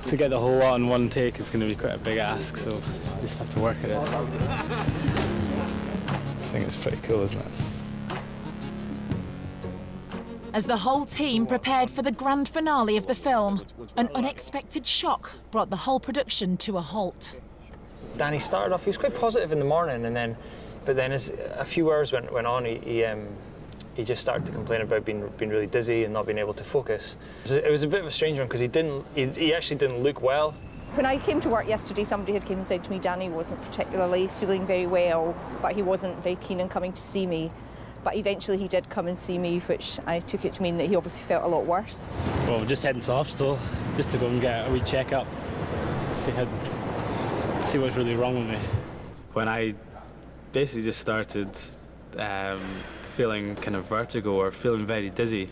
To get the whole lot in one take is going to be quite a big ask, so just have to work at it. I think it's pretty cool, isn't it? As the whole team prepared for the grand finale of the film, an unexpected shock brought the whole production to a halt. Danny started off, he was quite positive in the morning, but then as a few hours went on, he just started to complain about being really dizzy and not being able to focus. It was a bit of a strange one because he actually didn't look well. When I came to work yesterday, somebody had come and said to me Danny wasn't particularly feeling very well, but he wasn't very keen on coming to see me. But eventually he did come and see me, which I took it to mean that he obviously felt a lot worse. Well, we're just heading to the hospital just to go and get a wee check-up, see what's really wrong with me. When I basically just started feeling kind of vertigo or feeling very dizzy,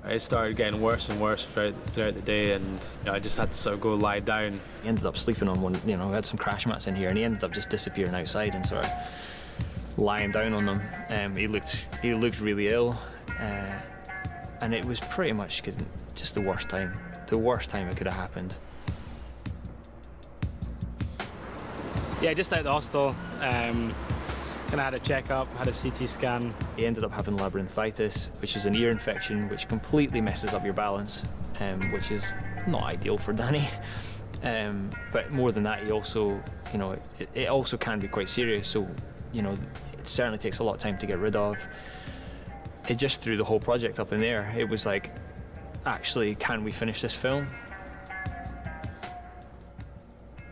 it started getting worse and worse throughout the day, and I just had to sort of go lie down. He ended up sleeping on one, we had some crash mats in here, and he ended up just disappearing outside and sort of lying down on them. He looked really ill, and it was pretty much just the worst time it could have happened. Yeah, just out of the hospital, kind of had a check-up, had a CT scan. He ended up having labyrinthitis, which is an ear infection which completely messes up your balance, which is not ideal for Danny. But more than that, he also, it also can be quite serious, so, it certainly takes a lot of time to get rid of. It just threw the whole project up in the air. It was like, actually, can we finish this film?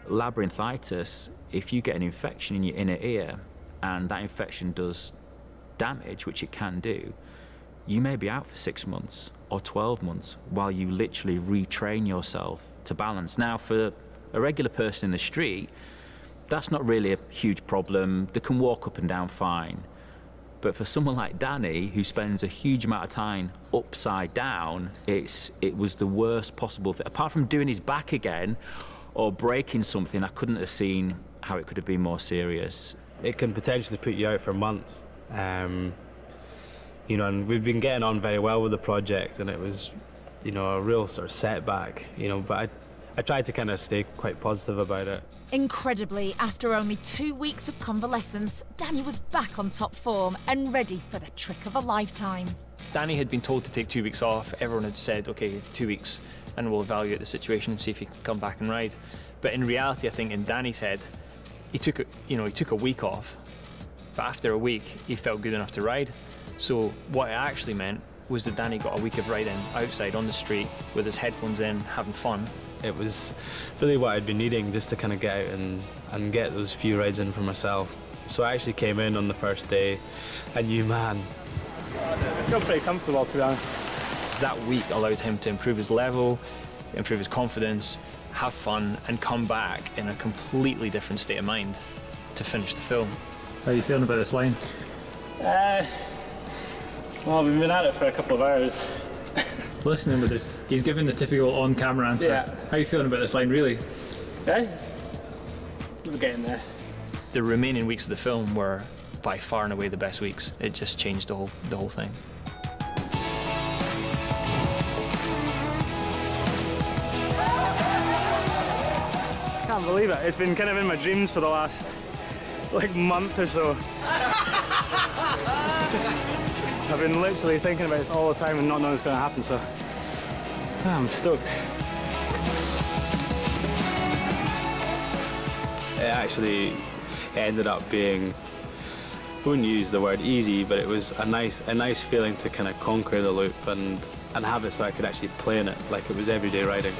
Labyrinthitis, if you get an infection in your inner ear and that infection does damage, which it can do, you may be out for 6 months or 12 months while you literally retrain yourself to balance. Now, for a regular person in the street, that's not really a huge problem. They can walk up and down fine. But for someone like Danny, who spends a huge amount of time upside down, it was the worst possible thing. Apart from doing his back again or breaking something, I couldn't have seen how it could have been more serious. It can potentially put you out for months. And we've been getting on very well with the project, and it was, a real sort of setback, but I tried to kind of stay quite positive about it. Incredibly, after only 2 weeks of convalescence, Danny was back on top form and ready for the trick of a lifetime. Danny had been told to take 2 weeks off. Everyone had said, okay, 2 weeks, and we'll evaluate the situation and see if he can come back and ride. But in reality, I think in Danny's head, he took a week off, but after a week, he felt good enough to ride. So what it actually meant was that Danny got a week of riding outside on the street with his headphones in, having fun. It was really what I'd been needing, just to kind of get out and get those few rides in for myself. So I actually came in on the first day, and I feel pretty comfortable, to be honest. That week allowed him to improve his level, improve his confidence, have fun, and come back in a completely different state of mind to finish the film. How are you feeling about this line? Well, we've been at it for a couple of hours. Listening with this, he's given the typical on-camera answer. Yeah. How are you feeling about this line, really? We're getting there. The remaining weeks of the film were by far and away the best weeks. It just changed the whole thing. I can't believe it. It's been kind of in my dreams for the last month or so. I've been literally thinking about this all the time and not knowing it's going to happen, so I'm stoked. It actually ended up being, I wouldn't use the word easy, but it was a nice feeling to kind of conquer the loop and have it so I could actually play in it like it was everyday riding.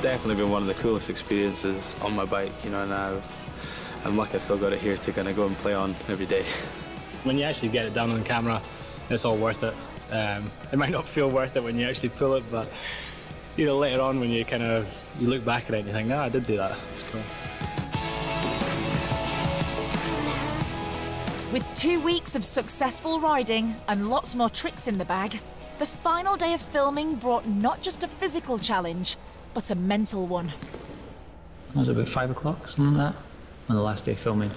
Definitely been one of the coolest experiences on my bike, and I'm lucky I've still got it here to kind of go and play on every day. When you actually get it down on camera, it's all worth it. It might not feel worth it when you actually pull it, but later on when you you look back at it and you think, no, I did do that. It's cool. With 2 weeks of successful riding and lots more tricks in the bag, the final day of filming brought not just a physical challenge, but a mental one. It was about 5 o'clock, something like that, on the last day of filming.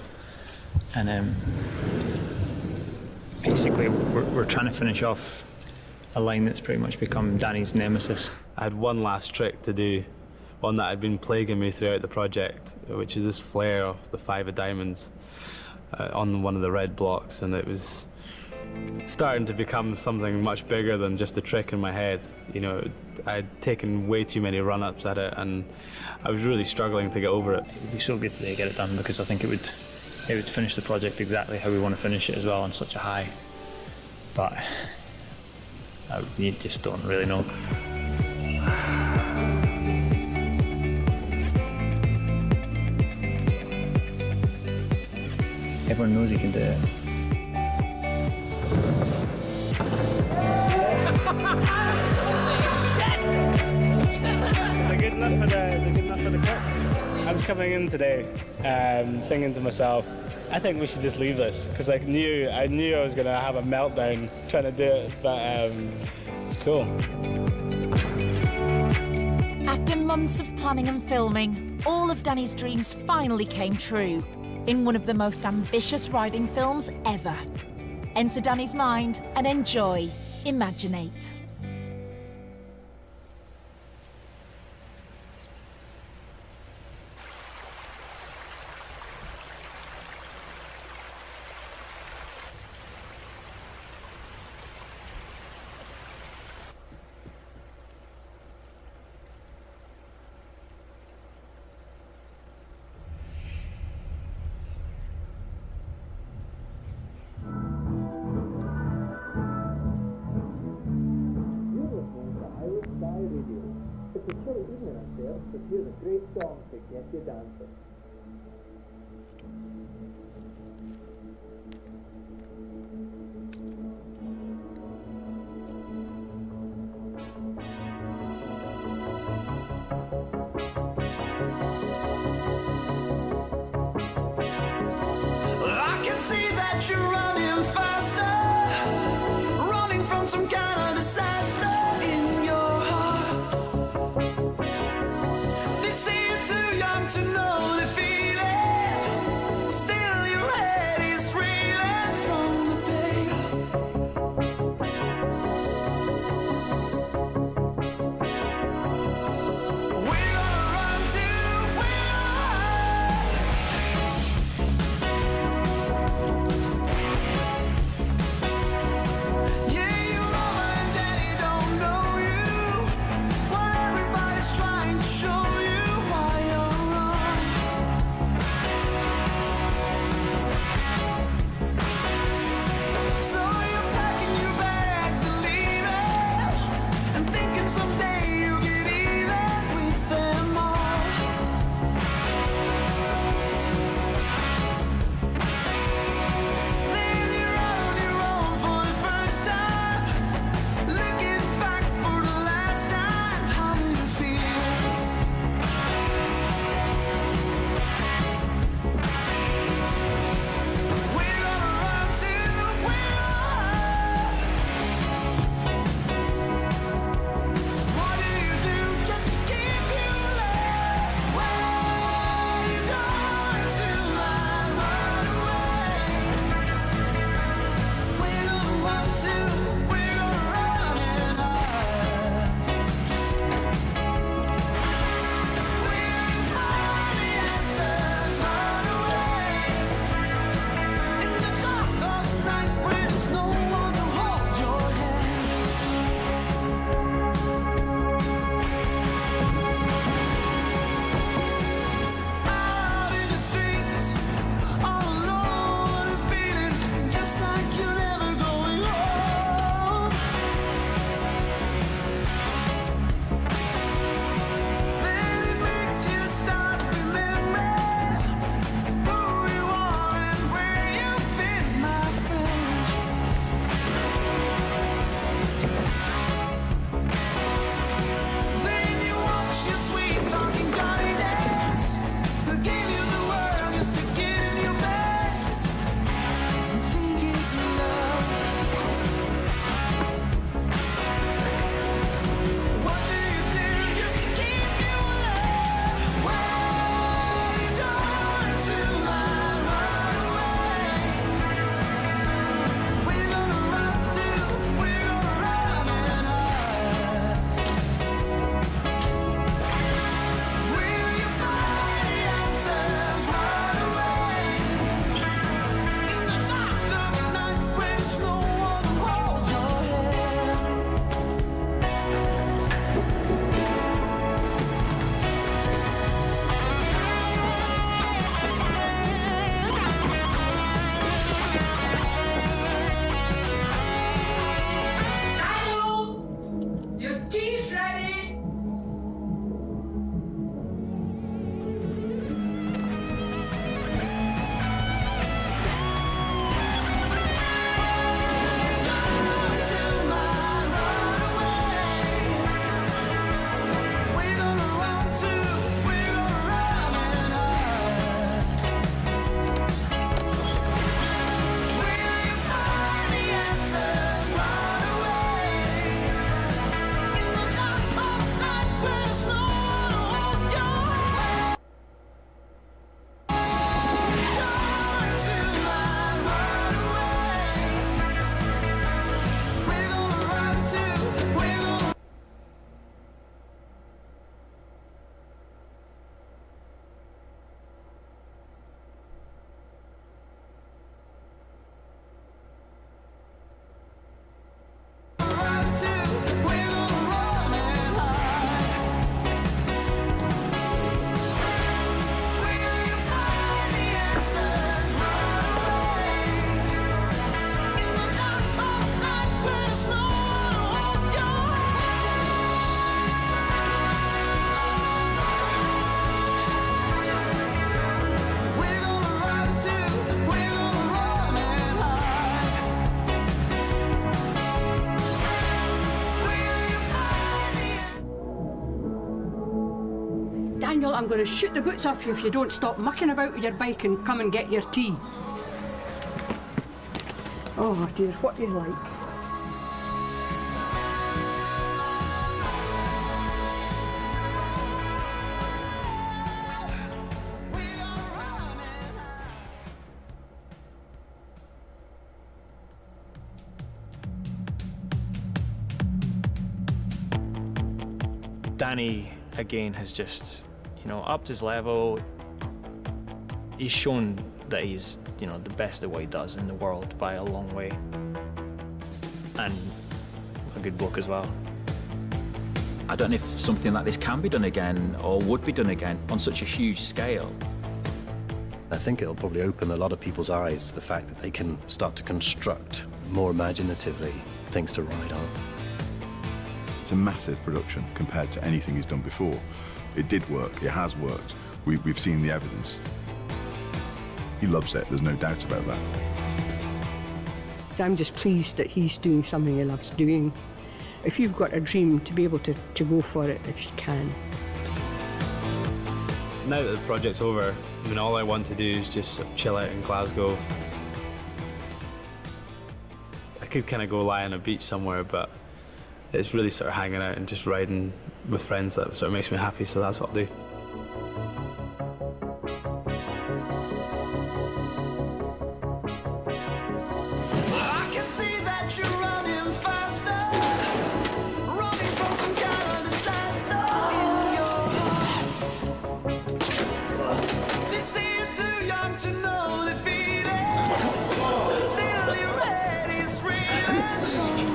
And basically, we're trying to finish off a line that's pretty much become Danny's nemesis. I had one last trick to do, one that had been plaguing me throughout the project, which is this flare off the 5 of diamonds on one of the red blocks, and it was starting to become something much bigger than just a trick in my head. You know, I'd taken way too many run-ups at it, and I was really struggling to get over it. It would be so good today to get it done, because I think it would finish the project exactly how we want to finish it as well, on such a high. But you just don't really know. Everyone knows you can do it. Is it good enough for the clip? I was coming in today thinking to myself, I think we should just leave this, because I knew I was going to have a meltdown trying to do it, but it's cool. After months of planning and filming, all of Danny's dreams finally came true in one of the most ambitious riding films ever. Enter Danny's mind and enjoy Imaginate. It's a chilly evening up there, so here's a great song to get you dancing. I can see that you're running faster, running from some kind of disaster in your heart. They say you're too young to know the feeling, still Daniel, I'm going to shoot the boots off you if you don't stop mucking about with your bike and come and get your tea. Oh dear, what do you like? Danny, again, has just, upped his level. He's shown that he's, the best at what he does in the world by a long way. And a good bloke as well. I don't know if something like this can be done again or would be done again on such a huge scale. I think it'll probably open a lot of people's eyes to the fact that they can start to construct more imaginatively things to ride on. It's a massive production compared to anything he's done before. It did work, it has worked. We've seen the evidence. He loves it, there's no doubt about that. So I'm just pleased that he's doing something he loves doing. If you've got a dream, to be able to go for it if you can. Now that the project's over, all I want to do is just chill out in Glasgow. I could kind of go lie on a beach somewhere, but it's really sort of hanging out and just riding with friends that sort of makes me happy, so that's what I'll do. I can see that you're running faster, running from some kind of disaster in your heart. They say you're too young to know defeated, still your head is reeling from the pain.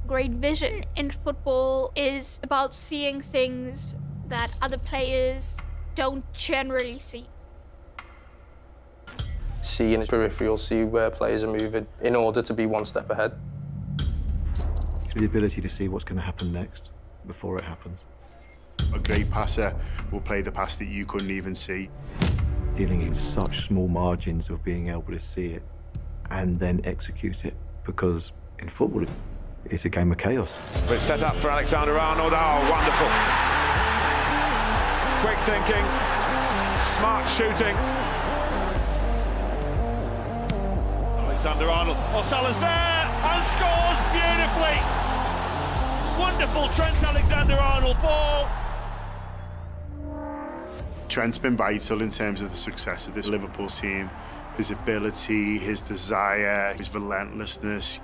Great vision in football is about seeing things that other players don't generally see. See in his peripheral, see where players are moving in order to be one step ahead. The ability to see what's going to happen next before it happens. A great passer will play the pass that you couldn't even see. Dealing in such small margins of being able to see it and then execute it, because in football, it's a game of chaos. It's set up for Alexander-Arnold. Oh, wonderful. Quick thinking, smart shooting. Alexander-Arnold. Oh, Salah's there and scores beautifully. Wonderful Trent Alexander-Arnold ball. Trent's been vital in terms of the success of this Liverpool team. His ability, his desire, his relentlessness.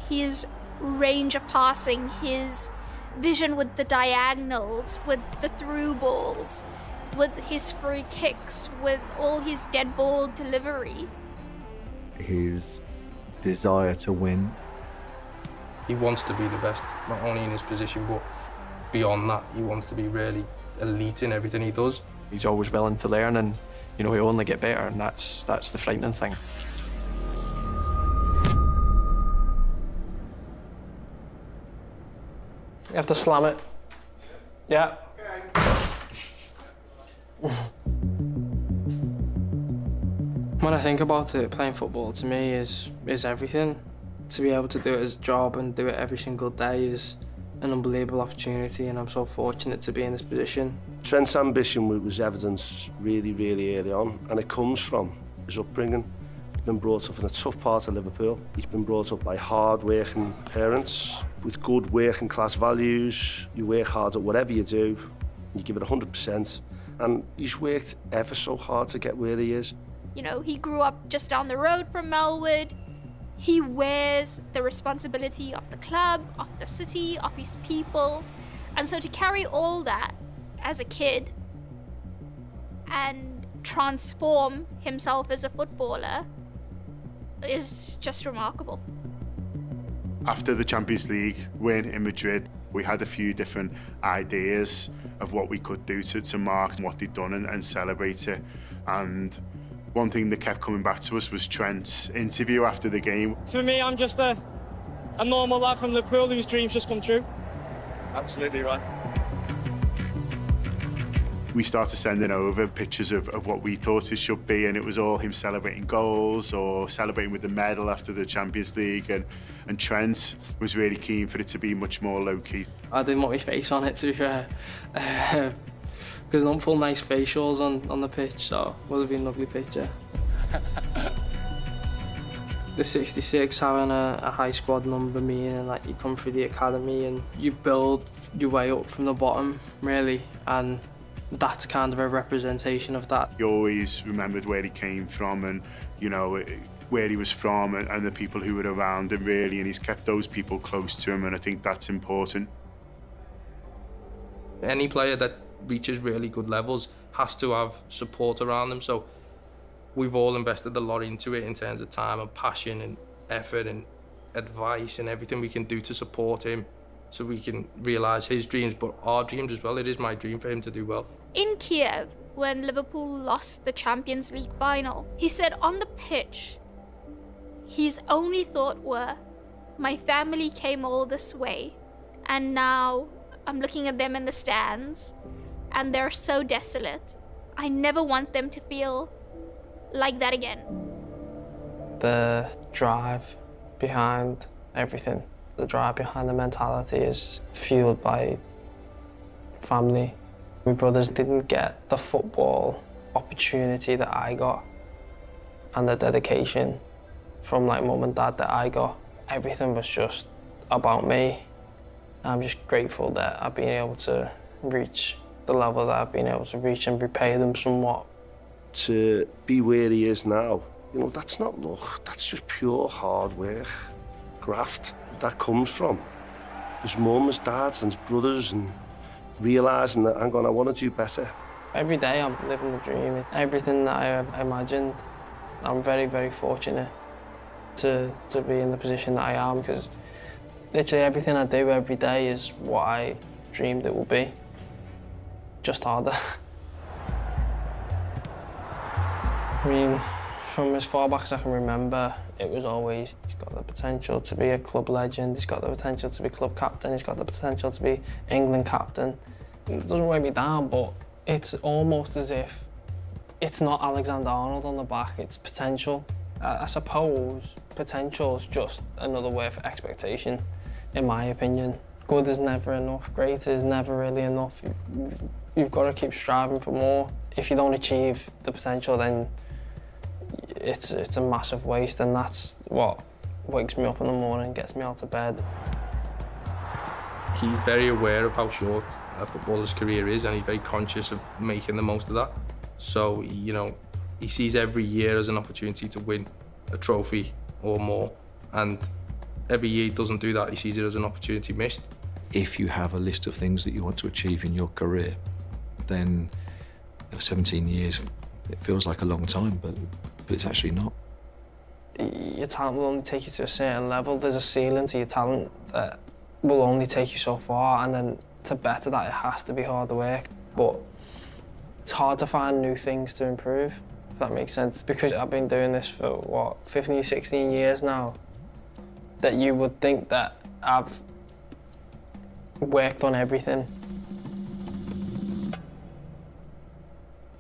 His range of passing, his vision with the diagonals, with the through balls, with his free kicks, with all his dead ball delivery. His desire to win. He wants to be the best, not only in his position, but beyond that. He wants to be really elite in everything he does. He's always willing to learn, and he'll only get better, and that's the frightening thing. You have to slam it. Yeah. When I think about it, playing football to me is everything. To be able to do it as a job and do it every single day is an unbelievable opportunity, and I'm so fortunate to be in this position. Trent's ambition was evident really, really early on, and it comes from his upbringing. He's been brought up in a tough part of Liverpool. He's been brought up by hard-working parents with good working class values. You work hard at whatever you do, you give it 100%, and he's worked ever so hard to get where he is. He grew up just down the road from Melwood. He wears the responsibility of the club, of the city, of his people. And so to carry all that as a kid and transform himself as a footballer is just remarkable. After the Champions League win in Madrid, we had a few different ideas of what we could do to mark what they'd done and celebrate it. And one thing that kept coming back to us was Trent's interview after the game. For me, I'm just a normal lad from Liverpool whose dreams just come true. Absolutely right. We started sending over pictures of what we thought it should be, and it was all him celebrating goals or celebrating with the medal after the Champions League, and Trent was really keen for it to be much more low-key. I didn't want my face on it, to be fair, because I don't pull nice facials on the pitch, so it would have been a lovely picture. The 66 having a high squad number meaning like you come through the academy and you build your way up from the bottom, really, and that's kind of a representation of that. He always remembered where he came from and, you know, where he was from and the people who were around him, really, and he's kept those people close to him, and I think that's important. Any player that reaches really good levels has to have support around them, so we've all invested a lot into it in terms of time and passion and effort and advice and everything we can do to support him so we can realise his dreams, but our dreams as well. It is my dream for him to do well. In Kiev, when Liverpool lost the Champions League final, he said on the pitch, his only thought were, my family came all this way, and now I'm looking at them in the stands, and they're so desolate. I never want them to feel like that again. The drive behind everything, the drive behind the mentality is fueled by family. My brothers didn't get the football opportunity that I got and the dedication from like mum and dad that I got. Everything was just about me. I'm just grateful that I've been able to reach the level that I've been able to reach and repay them somewhat. To be where he is now, you know, that's not luck, that's just pure hard work, graft. That comes from his mum, his dad and his brothers, and realising that, hang on, I want to do better. Every day I'm living the dream. Everything that I imagined, I'm very, very fortunate to be in the position that I am, because literally everything I do every day is what I dreamed it would be, just harder. I mean, from as far back as I can remember, it was always, he's got the potential to be a club legend, he's got the potential to be club captain, he's got the potential to be England captain. It doesn't weigh me down, but it's almost as if it's not Alexander-Arnold on the back, it's potential. I suppose potential is just another word for expectation, in my opinion. Good is never enough, great is never really enough. You've got to keep striving for more. If you don't achieve the potential, then it's a massive waste, and that's what wakes me up in the morning, gets me out of bed. He's very aware of how short a footballer's career is, and he's very conscious of making the most of that. So, you know, he sees every year as an opportunity to win a trophy or more, and every year he doesn't do that, he sees it as an opportunity missed. If you have a list of things that you want to achieve in your career, then 17 years, it feels like a long time, but it's actually not. Your talent will only take you to a certain level. There's a ceiling to your talent that will only take you so far, and then to better that, it has to be hard work. But it's hard to find new things to improve, if that makes sense. Because I've been doing this for, what, 15, 16 years now, that you would think that I've worked on everything.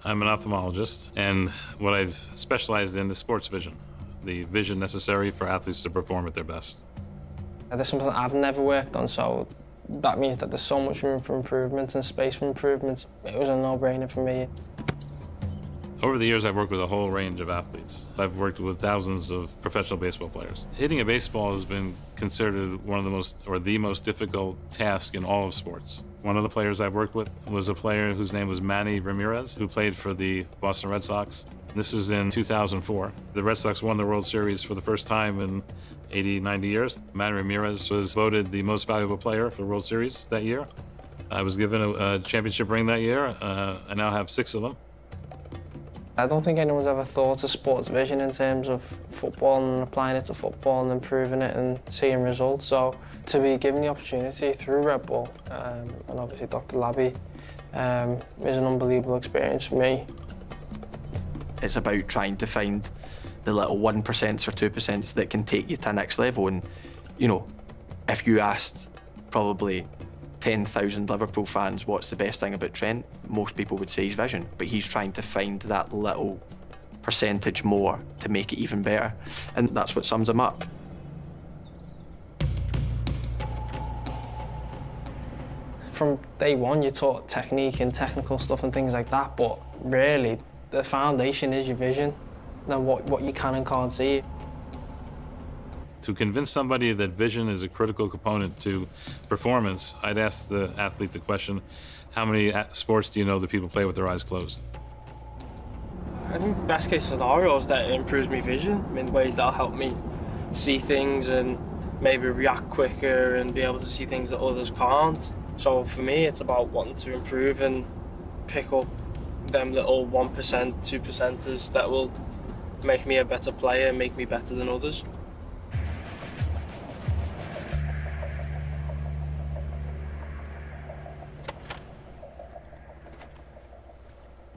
I'm an ophthalmologist, and what I've specialized in is sports vision, the vision necessary for athletes to perform at their best. There's something I've never worked on, so that means that there's so much room for improvements and space for improvements. It was a no-brainer for me. Over the years, I've worked with a whole range of athletes. I've worked with thousands of professional baseball players. Hitting a baseball has been considered one of the most, or the most difficult task in all of sports. One of the players I've worked with was a player whose name was Manny Ramirez, who played for the Boston Red Sox. This was in 2004. The Red Sox won the World Series for the first time in 80, 90 years. Manny Ramirez was voted the most valuable player for the World Series that year. I was given a championship ring that year. I now have 6 of them. I don't think anyone's ever thought of sports vision in terms of football and applying it to football and improving it and seeing results. So to be given the opportunity through Red Bull and obviously Dr. Labby is an unbelievable experience for me. It's about trying to find the little 1% or 2% that can take you to the next level. And, you know, if you asked probably 10,000 Liverpool fans what's the best thing about Trent, most people would say his vision, but he's trying to find that little percentage more to make it even better, and that's what sums him up. From day one you're taught technique and technical stuff and things like that, but really the foundation is your vision and what you can and can't see. To convince somebody that vision is a critical component to performance, I'd ask the athlete the question, how many sports do you know that people play with their eyes closed? I think best case scenario is that it improves my vision in ways that'll help me see things and maybe react quicker and be able to see things that others can't. So for me, it's about wanting to improve and pick up them little 1%, 2%ers that will make me a better player, make me better than others.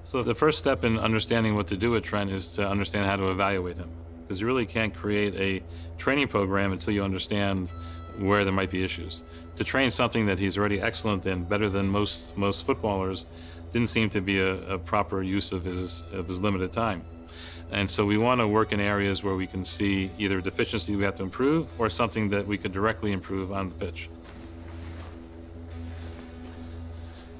So the first step in understanding what to do with Trent is to understand how to evaluate him. Because you really can't create a training program until you understand where there might be issues. To train something that he's already excellent in, better than most footballers, didn't seem to be a proper use of his limited time. And so we want to work in areas where we can see either a deficiency we have to improve or something that we could directly improve on the pitch.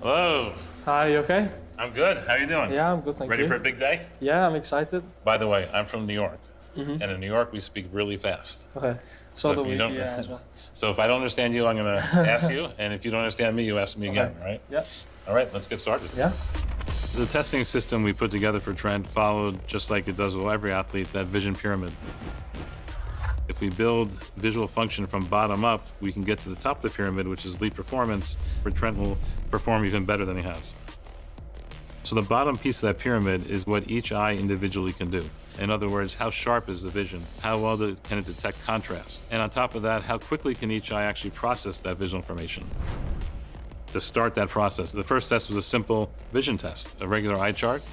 Hello. Hi, you okay? I'm good. How are you doing? Yeah, I'm good, thank you. Ready for a big day? Yeah, I'm excited. By the way, I'm from New York. Mhm. And in New York, we speak really fast. Okay. So do if you we, don't, yeah, as well. So if I don't understand you, I'm going to ask you. And if you don't understand me, you ask me again, right? Yeah. All right, let's get started. Yeah. The testing system we put together for Trent followed, just like it does with every athlete, that vision pyramid. If we build visual function from bottom up, we can get to the top of the pyramid, which is elite performance, where Trent will perform even better than he has. So the bottom piece of that pyramid is what each eye individually can do. In other words, how sharp is the vision? How well can it detect contrast? And on top of that, how quickly can each eye actually process that visual information? To start that process, the first test was a simple vision test, a regular eye chart.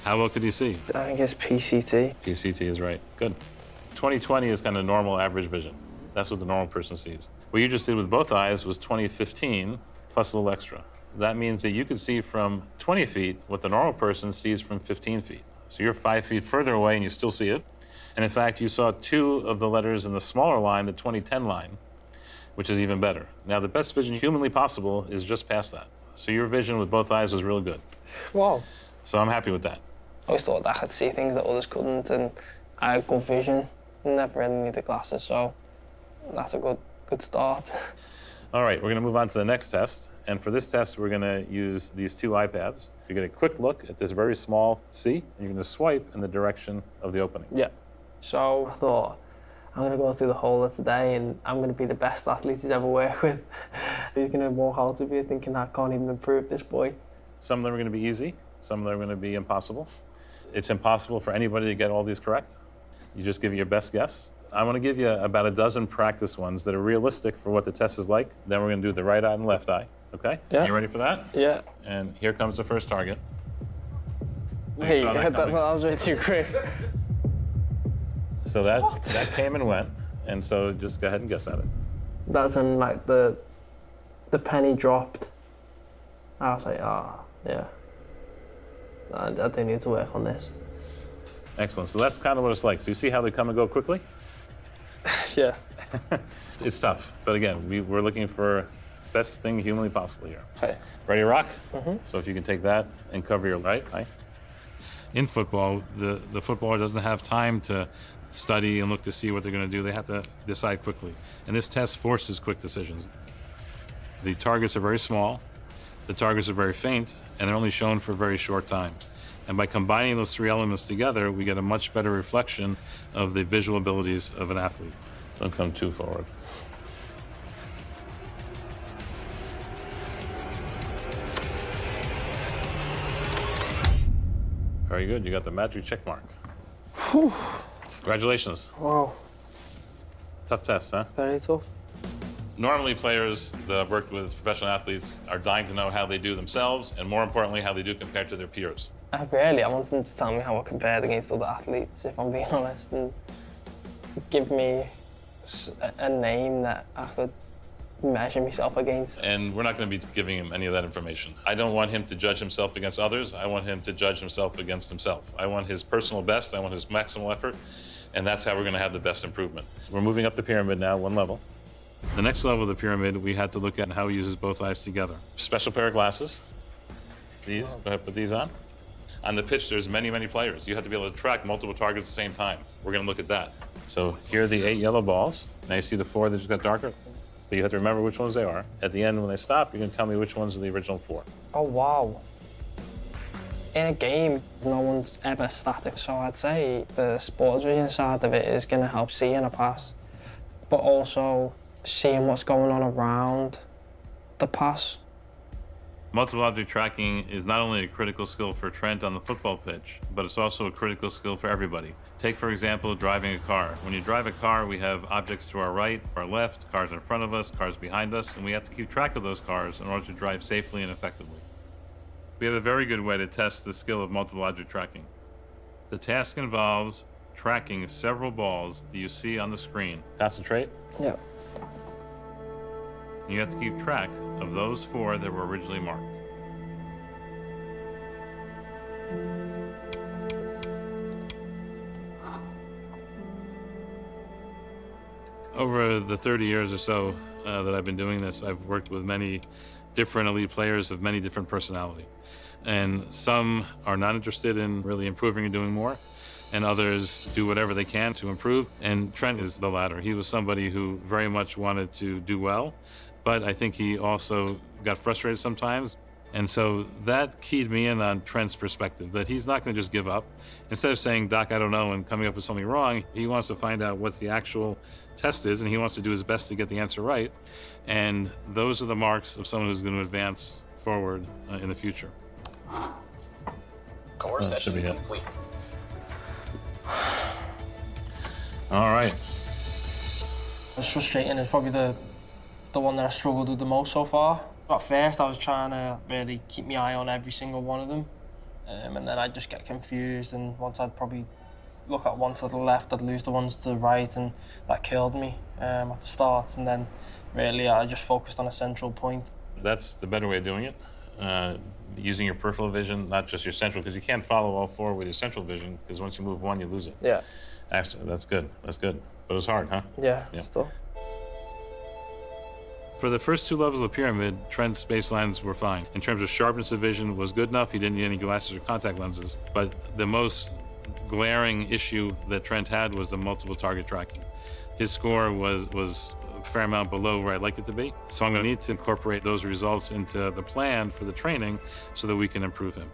How well could you see? I think it's PCT. PCT is right. Good. 20/20 is kind of normal average vision. That's what the normal person sees. What you just did with both eyes was 20/15 plus a little extra. That means that you could see from 20 feet what the normal person sees from 15 feet. So you're 5 feet further away and you still see it. And in fact, you saw 2 of the letters in the smaller line, the 20/10 line, which is even better. Now, the best vision humanly possible is just past that. So your vision with both eyes was real good. Wow. So I'm happy with that. I always thought that I could see things that others couldn't, and I had good vision. Never really needed glasses, so that's a good start. All right, we're going to move on to the next test. And for this test, we're going to use these 2 iPads. You get a quick look at this very small C, and you're going to swipe in the direction of the opening. Yeah. So I thought, I'm going to go through the whole of today, and I'm going to be the best athlete he's ever worked with. He's going to walk out of here thinking, I can't even improve this boy. Some of them are going to be easy. Some of them are going to be impossible. It's impossible for anybody to get all these correct. You just give your best guess. I want to give you about a dozen practice ones that are realistic for what the test is like. Then we're going to do the right eye and left eye. Okay? Yeah. You ready for that? Yeah. And here comes the first target. Hey, that was way too quick. So that came and went. And so just go ahead and guess at it. That's when like the penny dropped. I was like, yeah. I do need to work on this. Excellent. So that's kind of what it's like. So you see how they come and go quickly? Yeah. It's tough. But again, we're looking for best thing humanly possible here. Okay. Ready to rock? Mm-hmm. So if you can take that and cover your right eye. In football, the footballer doesn't have time to study and look to see what they're going to do. They have to decide quickly. And this test forces quick decisions. The targets are very small, the targets are very faint, and they're only shown for a very short time. And by combining those 3 elements together, we get a much better reflection of the visual abilities of an athlete. Don't come too forward. Very good. You got the magic check mark. Whew. Congratulations. Wow. Tough test, huh? Very tough. Normally, players that I've worked with, professional athletes, are dying to know how they do themselves, and more importantly, how they do compared to their peers. I want them to tell me how I compared against other athletes, if I'm being honest, and give me a name that I could measure myself against. And we're not going to be giving him any of that information. I don't want him to judge himself against others. I want him to judge himself against himself. I want his personal best. I want his maximal effort. And that's how we're going to have the best improvement. We're moving up the pyramid now, one level. The next level of the pyramid, we had to look at how he uses both eyes together. Special pair of glasses. These, go ahead, put these on. On the pitch, there's many, many players. You have to be able to track multiple targets at the same time. We're going to look at that. So here are the 8 yellow balls. Now you see the 4 that just got darker? But you have to remember which ones they are. At the end, when they stop, you're going to tell me which ones are the original 4. Oh, wow. In a game, no one's ever static, so I'd say the sports vision side of it is going to help seeing a pass, but also seeing what's going on around the pass. Multiple object tracking is not only a critical skill for Trent on the football pitch, but it's also a critical skill for everybody. Take, for example, driving a car. When you drive a car, we have objects to our right, our left, cars in front of us, cars behind us, and we have to keep track of those cars in order to drive safely and effectively. We have a very good way to test the skill of multiple object tracking. The task involves tracking several balls that you see on the screen. Concentrate. Yeah. You have to keep track of those 4 that were originally marked. Over the 30 years or so that I've been doing this, I've worked with many different elite players of many different personality. And some are not interested in really improving and doing more, and others do whatever they can to improve. And Trent is the latter. He was somebody who very much wanted to do well, but I think he also got frustrated sometimes. And so that keyed me in on Trent's perspective, that he's not going to just give up. Instead of saying, Doc, I don't know, and coming up with something wrong, he wants to find out what the actual test is, and he wants to do his best to get the answer right. And those are the marks of someone who's going to advance forward in the future. Core session complete. All right. It's frustrating. It's probably the one that I struggled with the most so far. At first, I was trying to really keep my eye on every single one of them, and then I'd just get confused. And once I'd probably look at one to the left, I'd lose the ones to the right, and that killed me at the start. And then really, I just focused on a central point. That's the better way of doing it. Using your peripheral vision, not just your central, because you can't follow all 4 with your central vision, because once you move one, you lose it. Yeah. Actually, that's good. That's good. But it was hard, huh? Yeah. Still. For the first 2 levels of the pyramid, Trent's baselines were fine. In terms of sharpness of vision was good enough. He didn't need any glasses or contact lenses. But the most glaring issue that Trent had was the multiple target tracking. His score was a fair amount below where I'd like it to be. So I'm going to need to incorporate those results into the plan for the training so that we can improve him.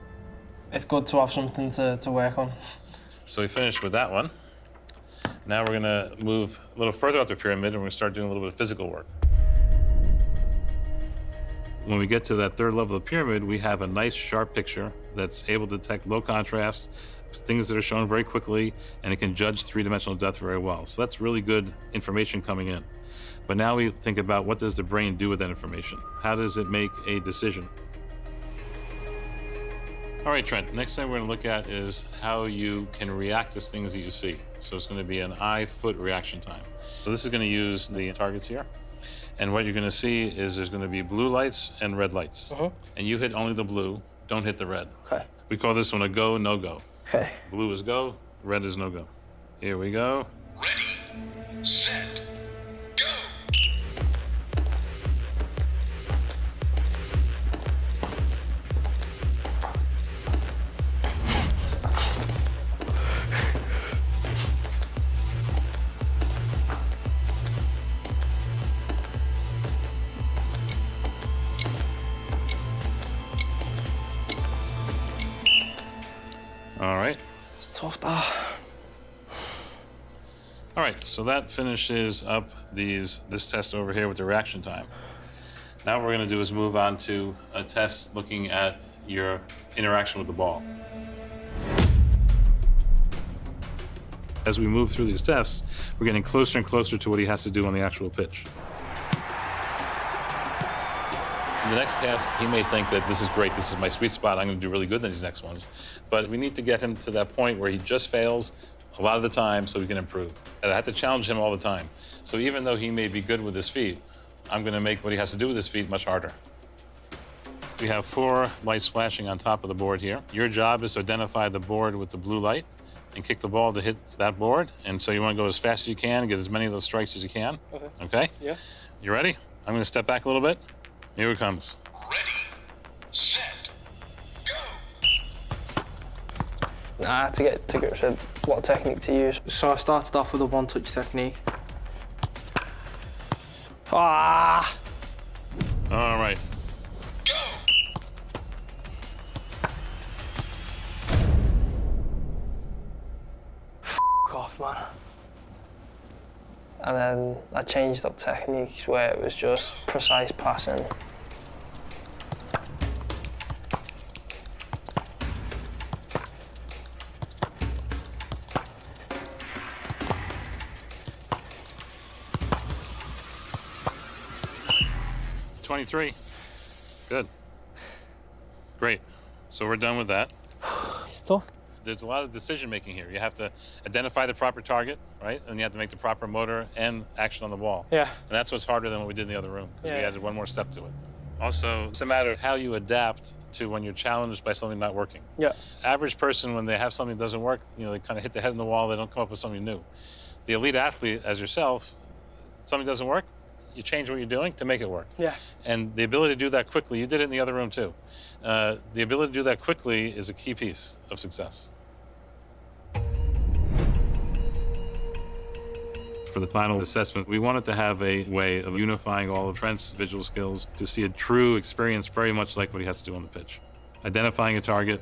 It's good to have something to work on. So we finished with that one. Now we're going to move a little further up the pyramid, and we're going to start doing a little bit of physical work. When we get to that 3rd level of the pyramid, we have a nice sharp picture that's able to detect low contrast, things that are shown very quickly, and it can judge 3-dimensional depth very well. So that's really good information coming in. But now we think about, what does the brain do with that information? How does it make a decision? All right, Trent, next thing we're going to look at is how you can react to things that you see. So it's going to be an eye-foot reaction time. So this is going to use the targets here. And what you're going to see is there's going to be blue lights and red lights. And you hit only the blue, don't hit the red. Okay. We call this one a go, no go. Okay. Blue is go, red is no go. Here we go. Ready, set, go. All right. It's tough, though. All right, so that finishes up this test over here with the reaction time. Now what we're going to do is move on to a test looking at your interaction with the ball. As we move through these tests, we're getting closer and closer to what he has to do on the actual pitch. In the next test, he may think that this is great, this is my sweet spot, I'm going to do really good in these next ones. But we need to get him to that point where he just fails a lot of the time so we can improve. And I have to challenge him all the time. So even though he may be good with his feet, I'm going to make what he has to do with his feet much harder. We have 4 lights flashing on top of the board here. Your job is to identify the board with the blue light and kick the ball to hit that board. And so you want to go as fast as you can, get as many of those strikes as you can. Okay? Yeah. You ready? I'm going to step back a little bit. Here it comes. Set. Nah, to get to grips with what technique to use. So I started off with a one-touch technique. Ah! All right. Off, man. And then I changed up techniques where it was just precise passing. .23. Good. Great. So we're done with that. It's tough. There's a lot of decision making here. You have to identify the proper target, right? And you have to make the proper motor and action on the ball. Yeah. And that's what's harder than what we did in the other room, because we Yeah. added one more step to it. Also, it's a matter of how you adapt to when you're challenged by something not working. Yeah. Average person, when they have something that doesn't work, they kind of hit the head on the wall, they don't come up with something new. The elite athlete, as yourself, something doesn't work, you change what you're doing to make it work. Yeah. And the ability to do that quickly, you did it in the other room too. The ability to do that quickly is a key piece of success. For the final assessment, we wanted to have a way of unifying all of Trent's visual skills to see a true experience very much like what he has to do on the pitch. Identifying a target,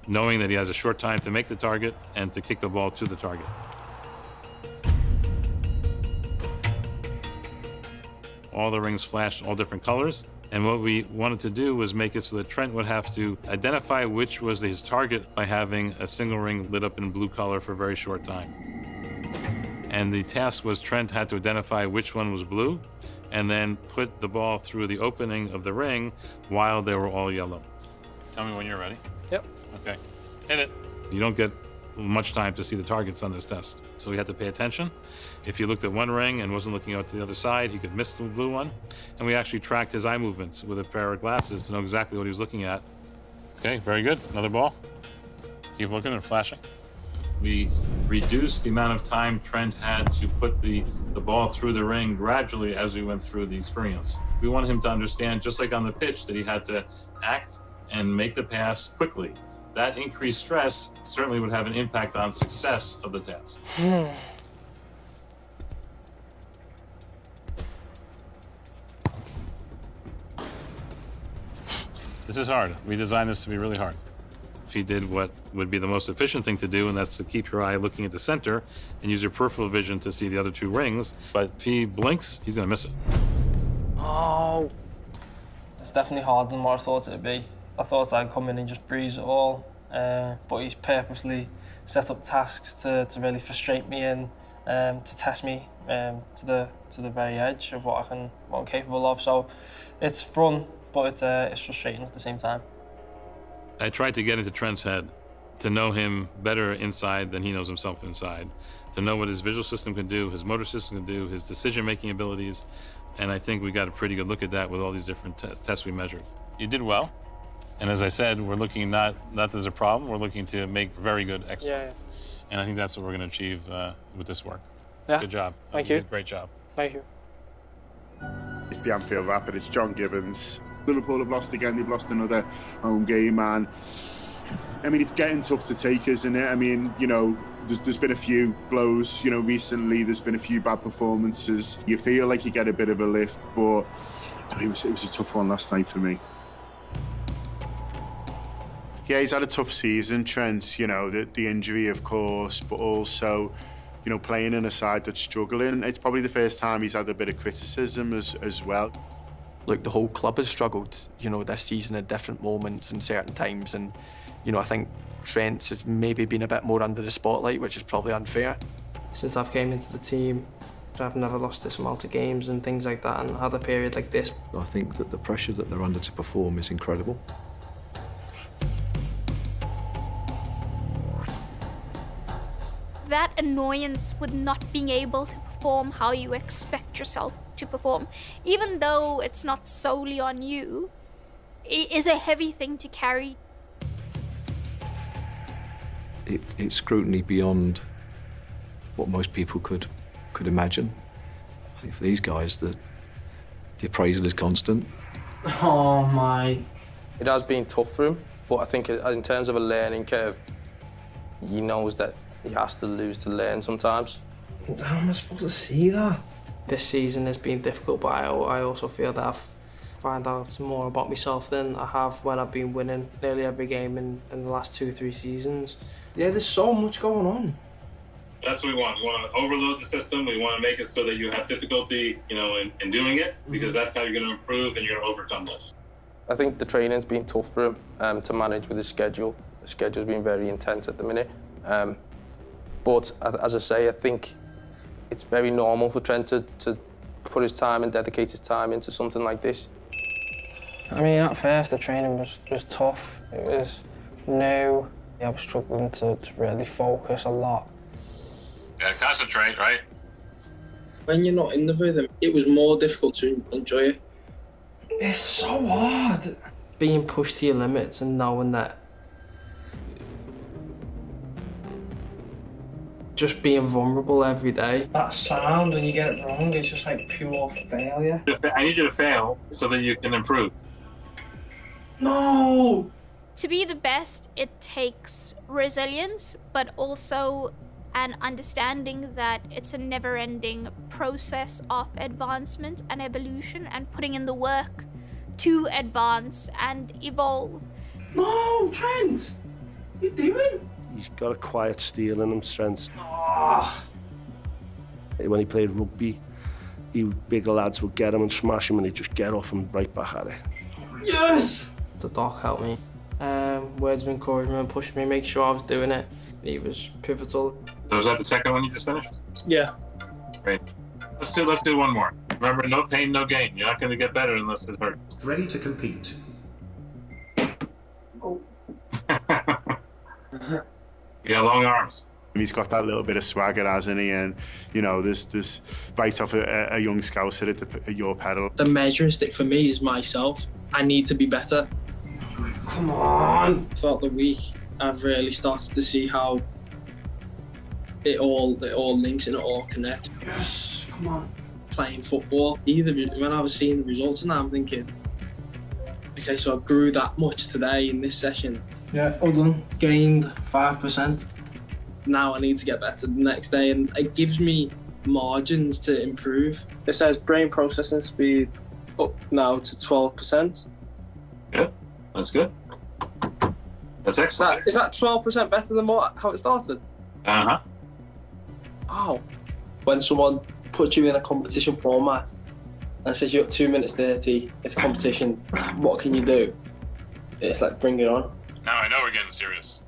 knowing that he has a short time to make the target and to kick the ball to the target. All the rings flashed all different colors. And what we wanted to do was make it so that Trent would have to identify which was his target by having a single ring lit up in blue color for a very short time. And the task was Trent had to identify which one was blue and then put the ball through the opening of the ring while they were all yellow. Tell me when you're ready. Yep. Okay. Hit it. You don't get much time to see the targets on this test, so we had to pay attention. If you looked at one ring and wasn't looking out to the other side, he could miss the blue one. And we actually tracked his eye movements with a pair of glasses to know exactly what he was looking at. Okay, very good. Another ball. Keep looking and flashing. We reduced the amount of time Trent had to put the ball through the ring gradually as we went through the experience. We wanted him to understand, just like on the pitch, that he had to act and make the pass quickly. That increased stress certainly would have an impact on success of the test. This is hard. We designed this to be really hard. If he did what would be the most efficient thing to do, and that's to keep your eye looking at the center and use your peripheral vision to see the other two rings, but if he blinks, he's gonna miss it. Oh. It's definitely harder than what I thought it'd be. I thought I'd come in and just breeze it all, but he's purposely set up tasks to really frustrate me and to test me to the very edge of what I'm capable of. So it's fun, but it's frustrating at the same time. I tried to get into Trent's head, to know him better inside than he knows himself inside, to know what his visual system can do, his motor system can do, his decision-making abilities, and I think we got a pretty good look at that with all these different tests we measured. You did well, and as I said, we're looking not as a problem, we're looking to make very good excellent. Yeah. And I think that's what we're going to achieve with this work. Yeah. Good job. Thank you. Did a great job. Thank you. It's the Anfield Rapid, it's John Gibbons. Liverpool have lost again, they've lost another home game, and I mean, it's getting tough to take, isn't it? I mean, there's been a few blows, recently, there's been a few bad performances. You feel like you get a bit of a lift, but I mean, it was a tough one last night for me. Yeah, he's had a tough season, Trent, the injury, of course, but also, playing in a side that's struggling. It's probably the first time he's had a bit of criticism as well. Look, the whole club has struggled, this season at different moments and certain times. And, I think Trent's has maybe been a bit more under the spotlight, which is probably unfair. since I've came into the team. I've never lost this amount of games and things like that, and had a period like this. I think that the pressure that they're under to perform is incredible. That annoyance with not being able to perform how you expect yourself to perform, even though it's not solely on you, it is a heavy thing to carry. It's scrutiny beyond what most people could imagine. I think for these guys, the appraisal is constant. Oh my. It has been tough for him, but I think in terms of a learning curve, he knows that he has to lose to learn sometimes. How am I supposed to see that? This season has been difficult, but I also feel that I've found out more about myself than I have when I've been winning nearly every game in the last 2-3 seasons. Yeah, there's so much going on. That's what we want. We want to overload the system. We want to make it so that you have difficulty, in doing it, because that's how you're going to improve and you're going to overcome this. I think the training's been tough for him to manage with his schedule. The schedule's been very intense at the minute. But as I say, I think it's very normal for Trent to put his time and dedicate his time into something like this. I mean, at first the training was tough. It was new. I was struggling to really focus a lot. Yeah, concentrate, right? When you're not in the rhythm, it was more difficult to enjoy it. It's so hard. Being pushed to your limits and knowing that just being vulnerable every day. That sound, when you get it wrong, it's just like pure failure. I need you to fail so that you can improve. No! To be the best, it takes resilience, but also an understanding that it's a never-ending process of advancement and evolution and putting in the work to advance and evolve. No, Trent! What are you doing? He's got a quiet steel in him, Trent. When he played rugby, bigger lads would get him and smash him and he'd just get up and right back at it. Yes! The doc helped me. Words of encouragement, pushed me, make sure I was doing it. He was pivotal. So was that the second one you just finished? Yeah. Great. Let's do one more. Remember, no pain, no gain. You're not going to get better unless it hurts. Ready to compete. You got long arms. He's got that little bit of swagger, hasn't he? And, there's right off a young scouser at your pedal. The measuring stick for me is myself. I need to be better. Come on! Throughout the week, I've really started to see how it all links and it all connects. Yes, come on. Playing football, when I was seeing the results and I'm thinking, okay, so I grew that much today in this session. Yeah, all done. Gained 5%. Now I need to get better the next day, and it gives me margins to improve. It says brain processing speed up now to 12%. Yeah, that's good. That's excellent. Is that 12% better than how it started? Uh-huh. Wow. When someone puts you in a competition format and says you're at 2 minutes 30, it's a competition, what can you do? It's like, bring it on. Now I know we're getting serious.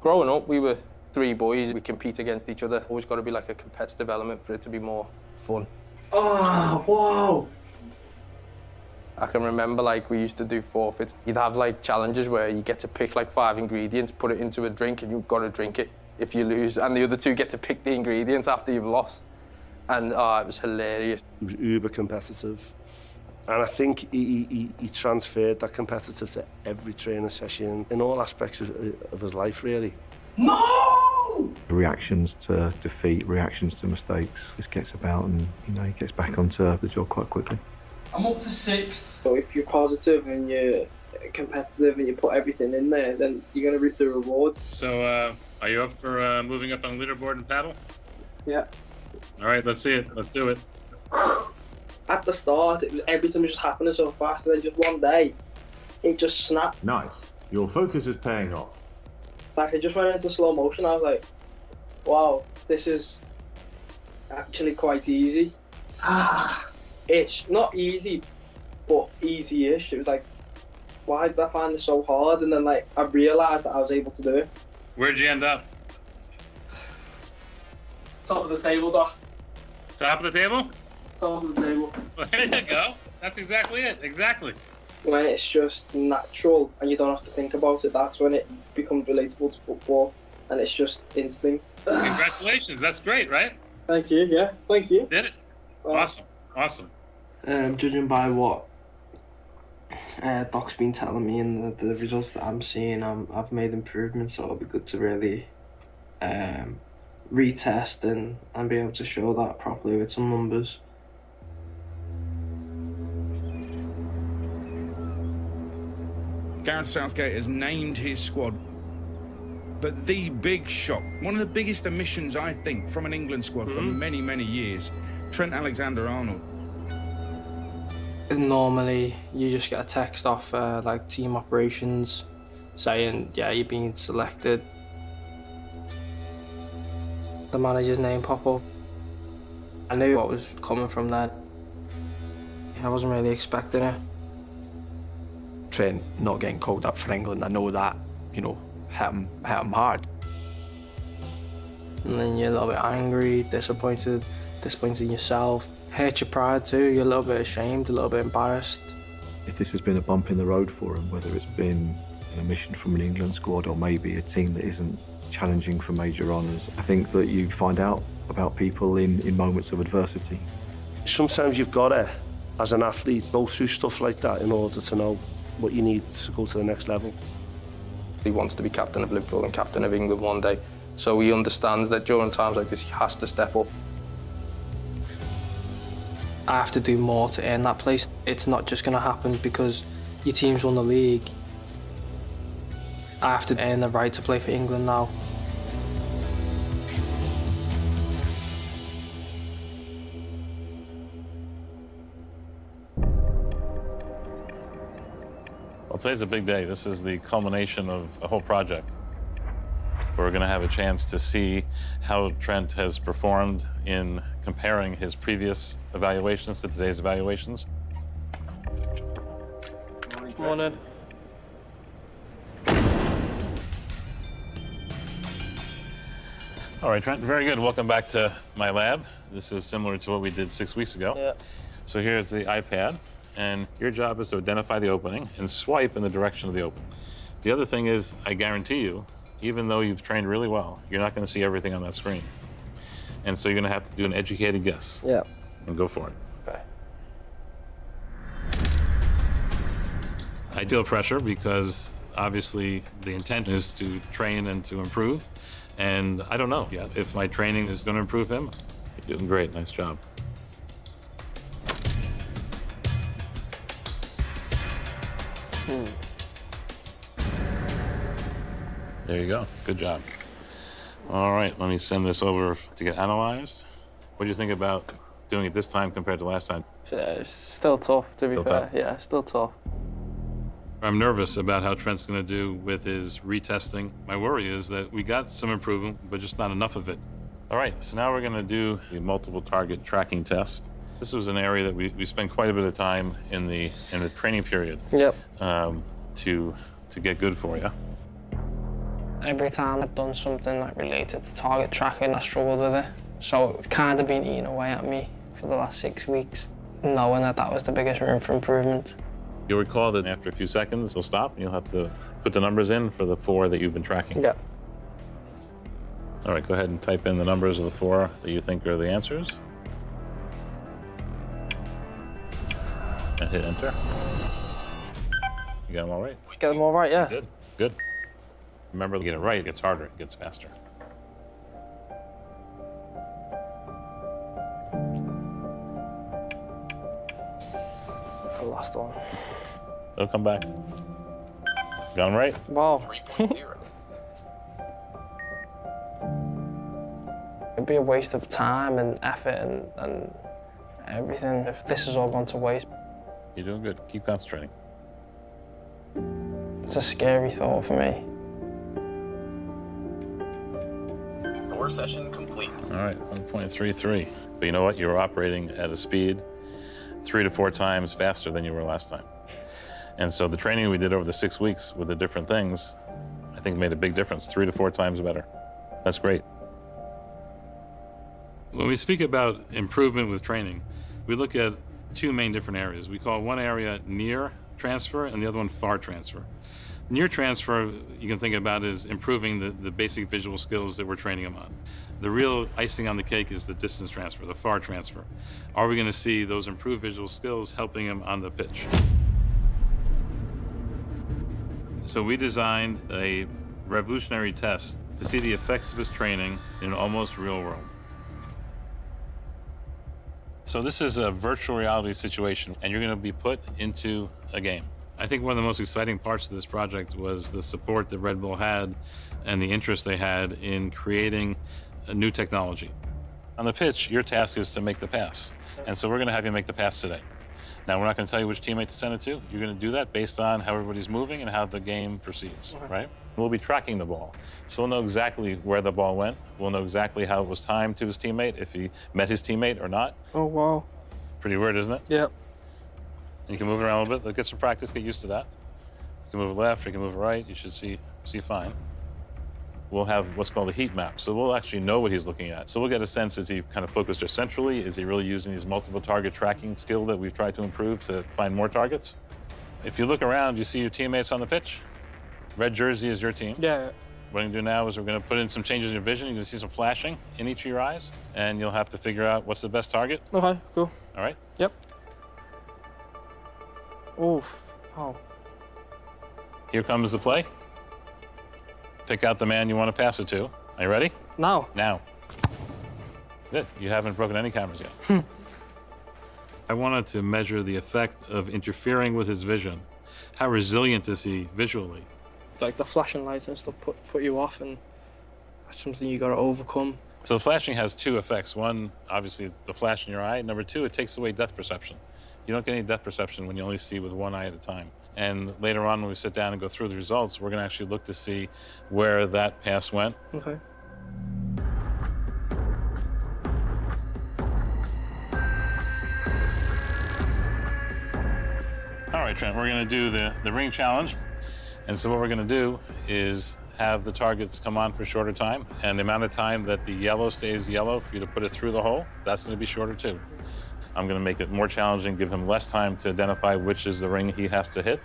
Growing up, we were 3 boys. We compete against each other. Always got to be like a competitive element for it to be more fun. Oh, wow. I can remember, we used to do forfeits. You'd have, challenges where you get to pick, 5 ingredients, put it into a drink, and you've got to drink it if you lose. And the other 2 get to pick the ingredients after you've lost. And, it was hilarious. He was uber competitive. And I think he transferred that competitive to every training session in all aspects of his life, really. No! Reactions to defeat, reactions to mistakes. Just gets about and, he gets back onto the job quite quickly. I'm up to 6th. So if you're positive and you're competitive and you put everything in there, then you're going to reap the reward. So, are you up for moving up on the leaderboard and paddle? Yeah. All right, let's see it. Let's do it. At the start, everything was just happening so fast, and then just one day, it just snapped. Nice. Your focus is paying off. It just went into slow motion. I was like, wow, this is actually quite easy. Ish. Not easy, but easy-ish. It was like, why did I find this so hard? And then I realised that I was able to do it. Where'd you end up? Top of the table, Doc. Top of the table? Top of the table. Well, there you go. That's exactly it. Exactly. When it's just natural and you don't have to think about it, that's when it becomes relatable to football, and it's just instinct. Congratulations. That's great, right? Thank you. Yeah, thank you. Did it? Awesome. Awesome. Judging by what Doc's been telling me and the results that I'm seeing, I've made improvements, so it'll be good to really retest and be able to show that properly with some numbers. Gareth Southgate has named his squad, but the big shock, one of the biggest omissions, I think, from an England squad for many, many years, Trent Alexander-Arnold. Normally, you just get a text off like team operations saying, yeah, you're being selected. The manager's name pop up. I knew what was coming from that. I wasn't really expecting it. Trent not getting called up for England, I know that, you know, hit him hard. And then you're a little bit angry, disappointed in yourself. Hurt your pride too, you're a little bit ashamed, a little bit embarrassed. If this has been a bump in the road for him, whether it's been an omission from an England squad or maybe a team that isn't challenging for major honours, I think that you find out about people in moments of adversity. Sometimes you've got to, as an athlete, go through stuff like that in order to know what you need to go to the next level. He wants to be captain of Liverpool and captain of England one day, so he understands that during times like this he has to step up. I have to do more to earn that place. It's not just going to happen because your team's won the league. I have to earn the right to play for England now. Well, today's a big day. This is the culmination of a whole project. We're going to have a chance to see how Trent has performed in comparing his previous evaluations to today's evaluations. Morning. All right, Trent, very good. Welcome back to my lab. This is similar to what we did 6 weeks ago. Yeah. So here's the iPad, and your job is to identify the opening and swipe in the direction of the opening. The other thing is, I guarantee you, even though you've trained really well, you're not going to see everything on that screen. And so you're going to have to do an educated guess. Yeah. And go for it. Okay. I feel pressure because obviously the intent is to train and to improve. And I don't know yet if my training is going to improve him. You're doing great. Nice job. There you go. Good job. All right, let me send this over to get analyzed. What do you think about doing it this time compared to last time? It's still tough, to be fair. Tough? Yeah, still tough. I'm nervous about how Trent's going to do with his retesting. My worry is that we got some improvement, but just not enough of it. All right, so now we're going to do the multiple target tracking test. This was an area that we spent quite a bit of time in the training period. Yep. To get good for you. Every time I've done something like related to target tracking, I struggled with it. So it's kind of been eating away at me for the last 6 weeks, knowing that that was the biggest room for improvement. You'll recall that after a few seconds, it'll stop, and you'll have to put the numbers in for the 4 that you've been tracking. Yeah. All right, go ahead and type in the numbers of the 4 that you think are the answers. And hit enter. You got them all right? Get them all right, yeah. Good, good. Remember, to get it right, it gets harder, it gets faster. The last one. It'll come back. Got them right? Wow. 3.0. It'd be a waste of time and effort and everything if this has all gone to waste. You're doing good. Keep concentrating. It's a scary thought for me. Core session complete. All right, 1.33. But you know what? You're operating at a speed 3 to 4 times faster than you were last time. And so the training we did over the 6 weeks with the different things, I think made a big difference. 3 to 4 times better. That's great. When we speak about improvement with training, we look at two main different areas. We call one area near transfer and the other one far transfer. Near transfer, you can think about as improving the basic visual skills that we're training them on. The real icing on the cake is the distance transfer, the far transfer. Are we going to see those improved visual skills helping him on the pitch? So we designed a revolutionary test to see the effects of his training in almost real world. So this is a virtual reality situation, and you're going to be put into a game. I think one of the most exciting parts of this project was the support that Red Bull had and the interest they had in creating a new technology. On the pitch, your task is to make the pass. And so we're going to have you make the pass today. Now, we're not going to tell you which teammate to send it to. You're going to do that based on how everybody's moving and how the game proceeds, right? We'll be tracking the ball. So we'll know exactly where the ball went. We'll know exactly how it was timed to his teammate, if he met his teammate or not. Oh, wow. Pretty weird, isn't it? Yep. You can move it around a little bit. Get some practice, get used to that. You can move it left, you can move it right. You should see fine. We'll have what's called a heat map. So we'll actually know what he's looking at. So we'll get a sense, is he kind of focused just centrally? Is he really using these multiple target tracking skill that we've tried to improve to find more targets? If you look around, you see your teammates on the pitch. Red jersey is your team. Yeah. What we're going to do now is we're going to put in some changes in your vision. You're going to see some flashing in each of your eyes, and you'll have to figure out what's the best target. Okay, cool. All right? Yep. Oof. Oh. Here comes the play. Pick out the man you want to pass it to. Are you ready? Now. Now. Good. You haven't broken any cameras yet. I wanted to measure the effect of interfering with his vision. How resilient is he visually? Like the flashing lights and stuff put you off, and that's something you got to overcome. So the flashing has two effects. One, obviously, is the flash in your eye. Number two, it takes away depth perception. You don't get any depth perception when you only see with one eye at a time. And later on, when we sit down and go through the results, we're going to actually look to see where that pass went. Okay. All right, Trent, we're going to do the ring challenge. And so what we're going to do is have the targets come on for a shorter time. And the amount of time that the yellow stays yellow for you to put it through the hole, that's going to be shorter too. I'm going to make it more challenging, give him less time to identify which is the ring he has to hit,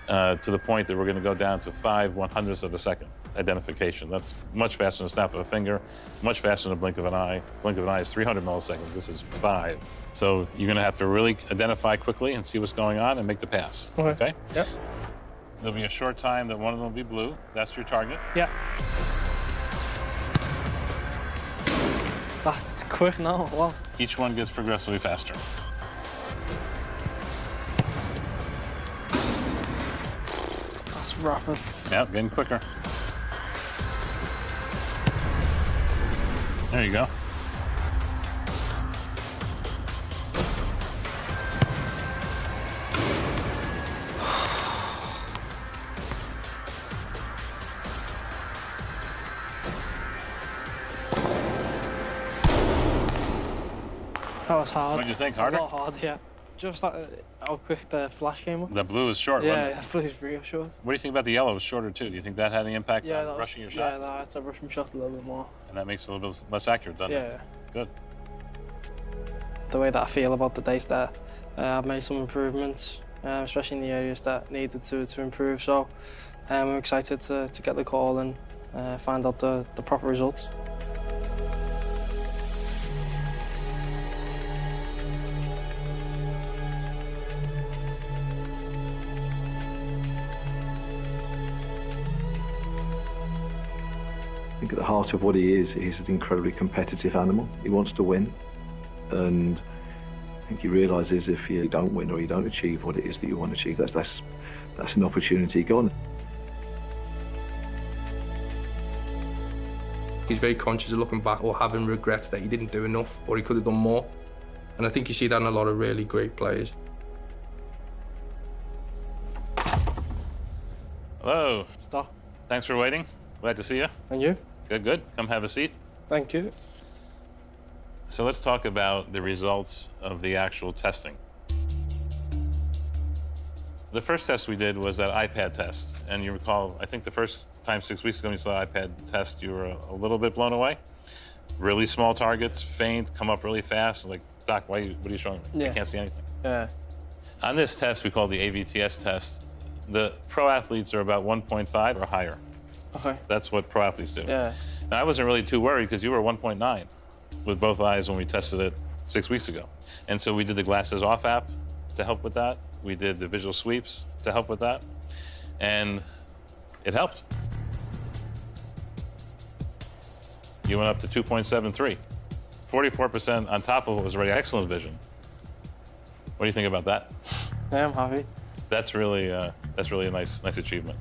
to the point that we're going to go down to 5/100ths of a second identification. That's much faster than a snap of a finger, much faster than a blink of an eye. Blink of an eye is 300 milliseconds. This is 5. So you're going to have to really identify quickly and see what's going on and make the pass. Okay? Yep. There'll be a short time that one of them will be blue. That's your target. Yeah. That's quick now. Wow. Each one gets progressively faster. That's rapid. Yeah, getting quicker. There you go. That was hard. What did you think? Harder? A lot hard, yeah. Just like how quick the flash came up. The blue is short, wasn't it? Yeah, blue is real short. What do you think about the yellow? It's shorter too. Do you think that had any impact Yeah, on that rushing your was, shot? yeah, I had to rush my shot a little bit more. And that makes it a little bit less accurate, doesn't it? Yeah. Good. The way that I feel about the days there, I've made some improvements, especially in the areas that needed to improve. So I'm excited to get the call and find out the proper results. I think at the heart of what he is, he's an incredibly competitive animal. He wants to win, and I think he realises if you don't win or you don't achieve what it is that you want to achieve, that's an opportunity gone. He's very conscious of looking back or having regrets that he didn't do enough or he could have done more. And I think you see that in a lot of really great players. Hello. Stop. Thanks for waiting. Glad to see you. And you? Good, good. Come have a seat. Thank you. So let's talk about the results of the actual testing. The first test we did was that iPad test. And you recall, I think the first time 6 weeks ago when you saw the iPad test, you were a little bit blown away. really small targets, faint, come up really fast. Like, Doc, what are you showing me? Yeah. I can't see anything. Yeah. On this test, we call the AVTS test, the pro athletes are about 1.5 or higher. Okay. That's what pro athletes do. Yeah. Now, I wasn't really too worried because you were 1.9 with both eyes when we tested it 6 weeks ago. And so we did the Glasses Off app to help with that. We did the visual sweeps to help with that. And it helped. You went up to 2.73. 44% on top of what was already excellent vision. What do you think about that? Yeah, I'm happy. That's really a nice achievement.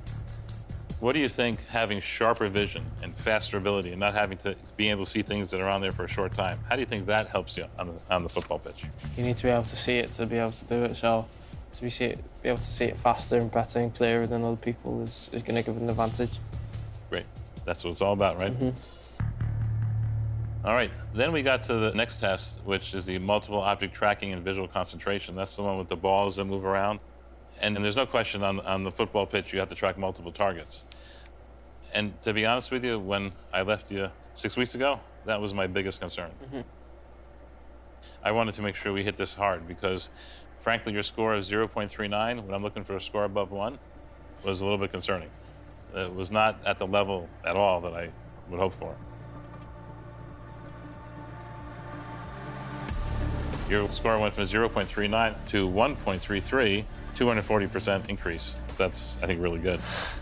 What do you think having sharper vision and faster ability and not having to be able to see things that are on there for a short time, how do you think that helps you on the football pitch? You need to be able to see it to be able to do it. So to be able to see it faster and better and clearer than other people is going to give it an advantage. Great. That's what it's all about, right? All right. Then we got to the next test, which is the multiple object tracking and visual concentration. That's the one with the balls that move around. And there's no question on the football pitch, you have to track multiple targets. And to be honest with you, when I left you 6 weeks ago, that was my biggest concern. I wanted to make sure we hit this hard because, frankly, your score of 0.39, when I'm looking for a score above 1, was a little bit concerning. It was not at the level at all that I would hope for. Your score went from 0.39 to 1.33, 240% increase. That's, I think, really good.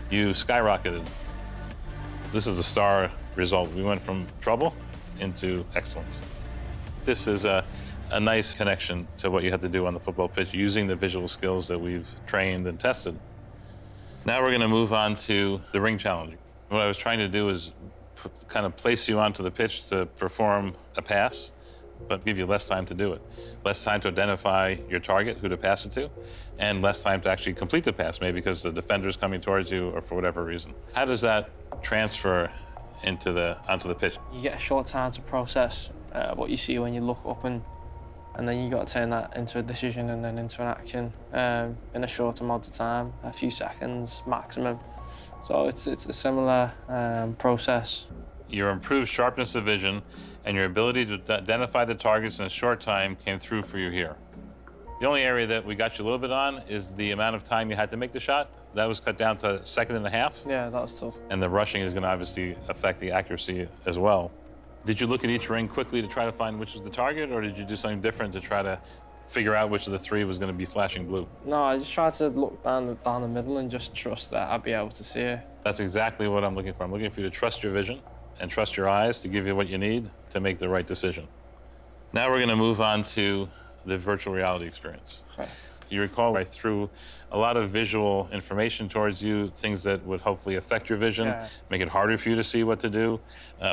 You skyrocketed. This is a star result. We went from trouble into excellence. This is a nice connection to what you have to do on the football pitch using the visual skills that we've trained and tested. Now we're going to move on to the ring challenge. What I was trying to do is kind of place you onto the pitch to perform a pass, but give you less time to do it. Less time to identify your target, who to pass it to, and less time to actually complete the pass, maybe because the defender's coming towards you or for whatever reason. How does that transfer onto the pitch? You get a short time to process what you see when you look up, and then you got to turn that into a decision and then into an action in a short amount of time, a few seconds maximum. So it's a similar process. Your improved sharpness of vision and your ability to identify the targets in a short time came through for you here. The only area that we got you a little bit on is the amount of time you had to make the shot. That was cut down to 1.5 seconds. Yeah, that was tough. And the rushing is going to obviously affect the accuracy as well. Did you look at each ring quickly to try to find which was the target, or did you do something different to try to figure out which of the three was going to be flashing blue? No, I just tried to look down the middle and just trust that I'd be able to see it. That's exactly what I'm looking for. I'm looking for you to trust your vision and trust your eyes to give you what you need to make the right decision. Now we're going to move on to the virtual reality experience. Okay. You recall I threw a lot of visual information towards you, things that would hopefully affect your vision, make it harder for you to see what to do,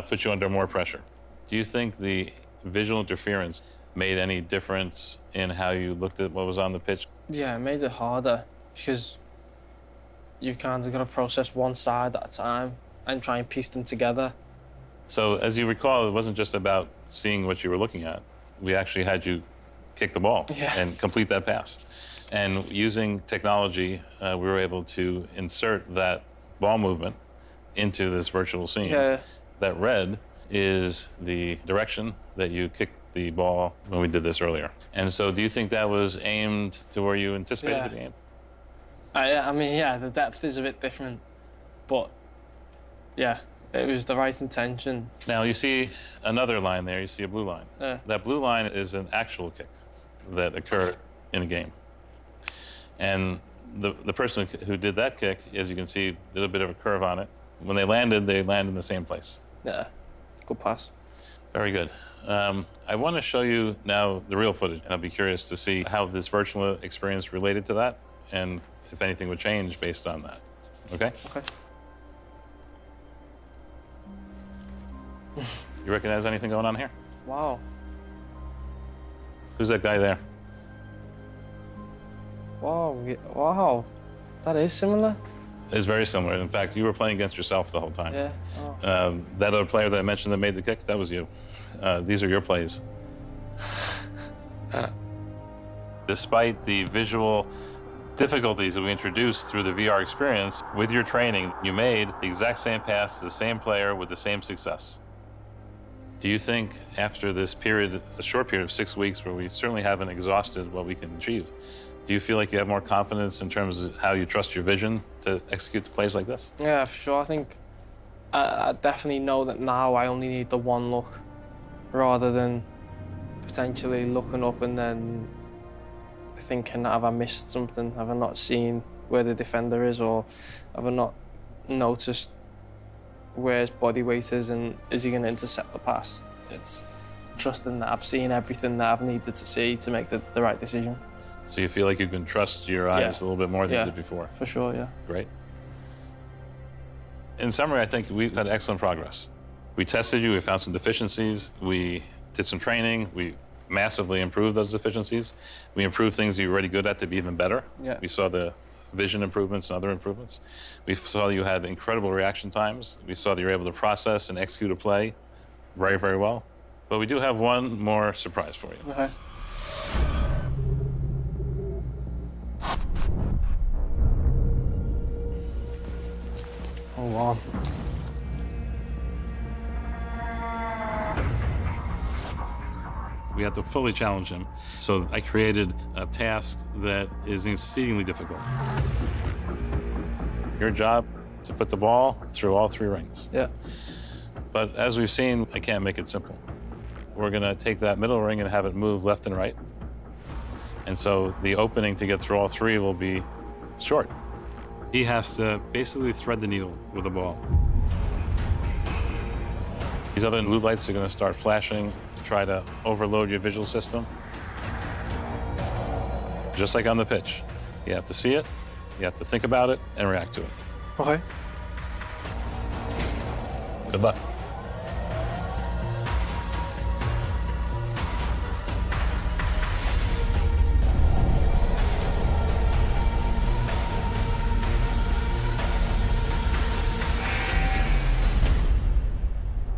put you under more pressure. Do you think the visual interference made any difference in how you looked at what was on the pitch? Yeah, it made it harder because you kind of got to process one side at a time and try and piece them together. So as you recall, it wasn't just about seeing what you were looking at. We actually had you kick the ball and complete that pass. And using technology, we were able to insert that ball movement into this virtual scene. Yeah. That red is the direction that you kicked the ball when we did this earlier. And so do you think that was aimed to where you anticipated to be aimed? I mean, yeah, the depth is a bit different, but yeah, it was the right intention. Now you see another line there, you see a blue line. Yeah. That blue line is an actual kick that occurred in a game. And the person who did that kick, as you can see, did a bit of a curve on it. When they landed in the same place. Yeah, good pass. Very good. I want to show you now the real footage, and I'll be curious to see how this virtual experience related to that, and if anything would change based on that. Okay? Okay. You recognize anything going on here? Wow. Who's that guy there? Wow, wow. That is similar. It's very similar. In fact, you were playing against yourself the whole time. Yeah. Oh. That other player that I mentioned that made the kicks, that was you. These are your plays. Despite the visual difficulties that we introduced through the VR experience, with your training, you made the exact same pass to the same player with the same success. Do you think after this period, a short period of 6 weeks where we certainly haven't exhausted what we can achieve, do you feel like you have more confidence in terms of how you trust your vision to execute the plays like this? Yeah, for sure. I think I definitely know that now I only need the one look rather than potentially looking up and then thinking, have I missed something? Have I not seen where the defender is, or have I not noticed where his body weight is and is he going to intercept the pass? It's trusting that I've seen everything that I've needed to see to make the right decision. So you feel like you can trust your eyes a little bit more than you did before? For sure, yeah. Great. In summary, I think we've had excellent progress. We tested you, we found some deficiencies, we did some training, we massively improved those deficiencies. We improved things you were already good at to be even better. Yeah. We saw the vision improvements and other improvements. We saw you had incredible reaction times. We saw that you were able to process and execute a play very, very well. But we do have one more surprise for you. Okay. Oh, wow. We had to fully challenge him. So I created a task that is exceedingly difficult. Your job to put the ball through all 3 rings. Yeah. But as we've seen, I can't make it simple. We're gonna take that middle ring and have it move left and right. And so the opening to get through all 3 will be short. He has to basically thread the needle with the ball. These other blue lights are gonna start flashing, try to overload your visual system. Just like on the pitch. You have to see it, you have to think about it, and react to it. Okay. Good luck.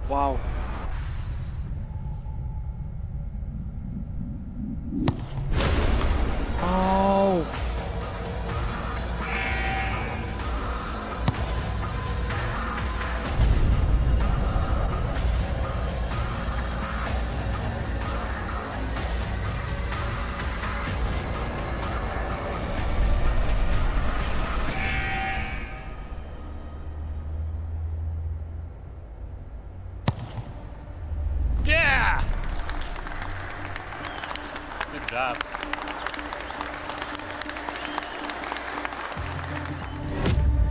Wow. Oh. Yeah! Good job.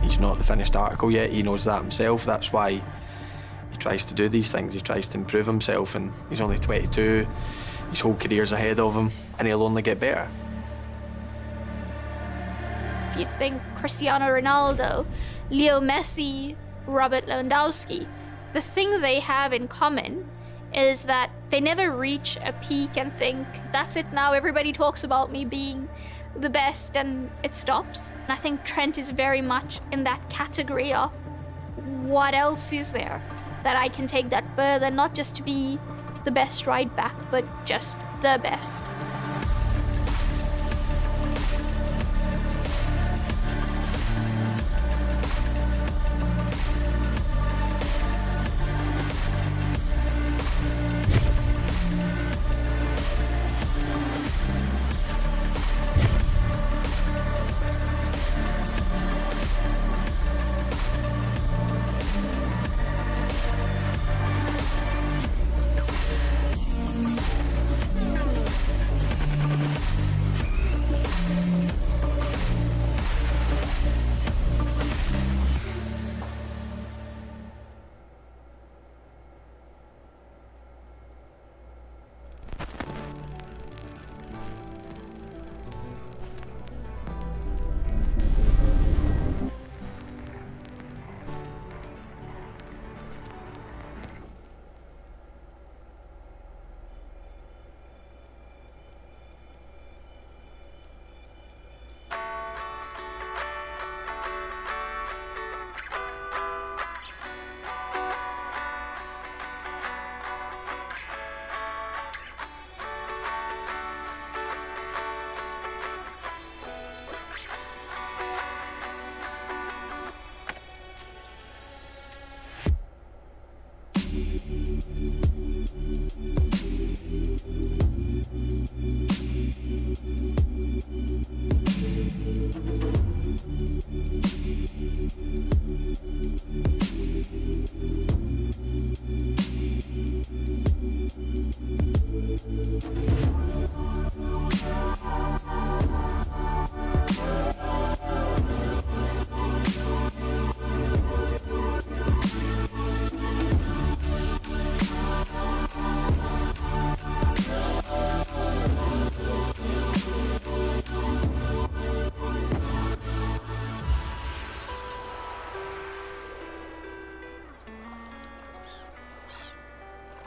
He's not the finished article yet. He knows that himself. That's why he tries to do these things. He tries to improve himself, and he's only 22. His whole career's ahead of him, and he'll only get better. If you think Cristiano Ronaldo, Leo Messi, Robert Lewandowski, the thing they have in common is that they never reach a peak and think, that's it now, everybody talks about me being the best, and it stops. And I think Trent is very much in that category of what else is there that I can take that further, not just to be the best right back, but just the best.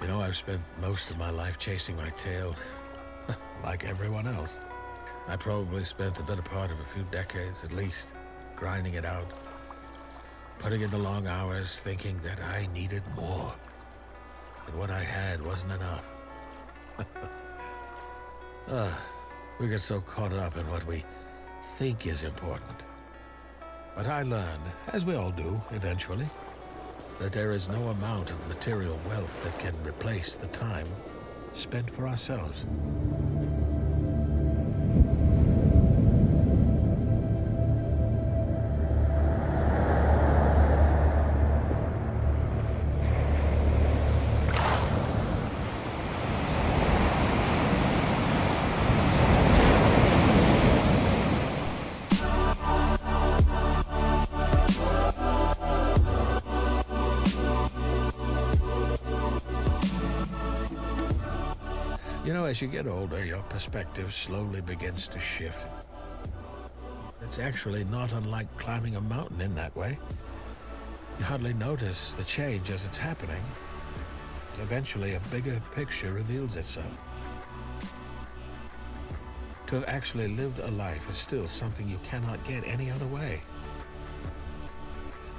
You know, I've spent most of my life chasing my tail, like everyone else. I probably spent the better part of a few decades, at least, grinding it out, putting in the long hours, thinking that I needed more, that what I had wasn't enough. We get so caught up in what we think is important. But I learned, as we all do eventually, that there is no amount of material wealth that can replace the time spent for ourselves. You know, as you get older, your perspective slowly begins to shift. It's actually not unlike climbing a mountain in that way. You hardly notice the change as it's happening. Eventually, a bigger picture reveals itself. To have actually lived a life is still something you cannot get any other way.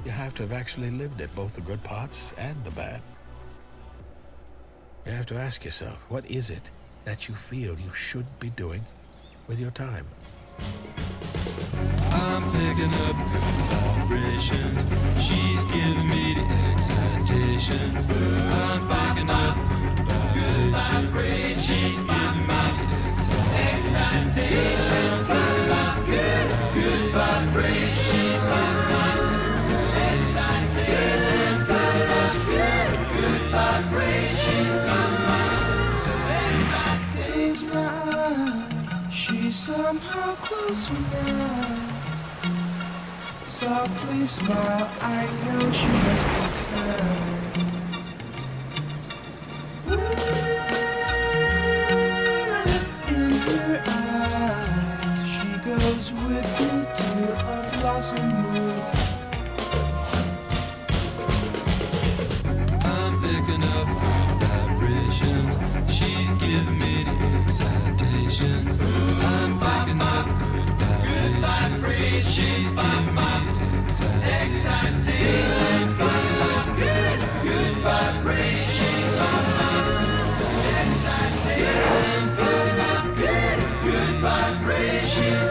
You have to have actually lived it, both the good parts and the bad. You have to ask yourself, what is it that you feel you should be doing with your time? I'm picking up good vibrations. She's giving me the excitations. I'm picking up good vibrations. She's giving me the excitations. Good vibrations. She's giving me the excitations. Good vibrations. Close my eyes, she's somehow closer now. Softly smile, I know she must be kind. In her eyes, she goes with me to a blossom room. I'm picking up good vibrations. She's giving me the excitations. I'm picking up good vibrations. She's giving me the excitations. Good vibrations. Excitations. Good vibrations.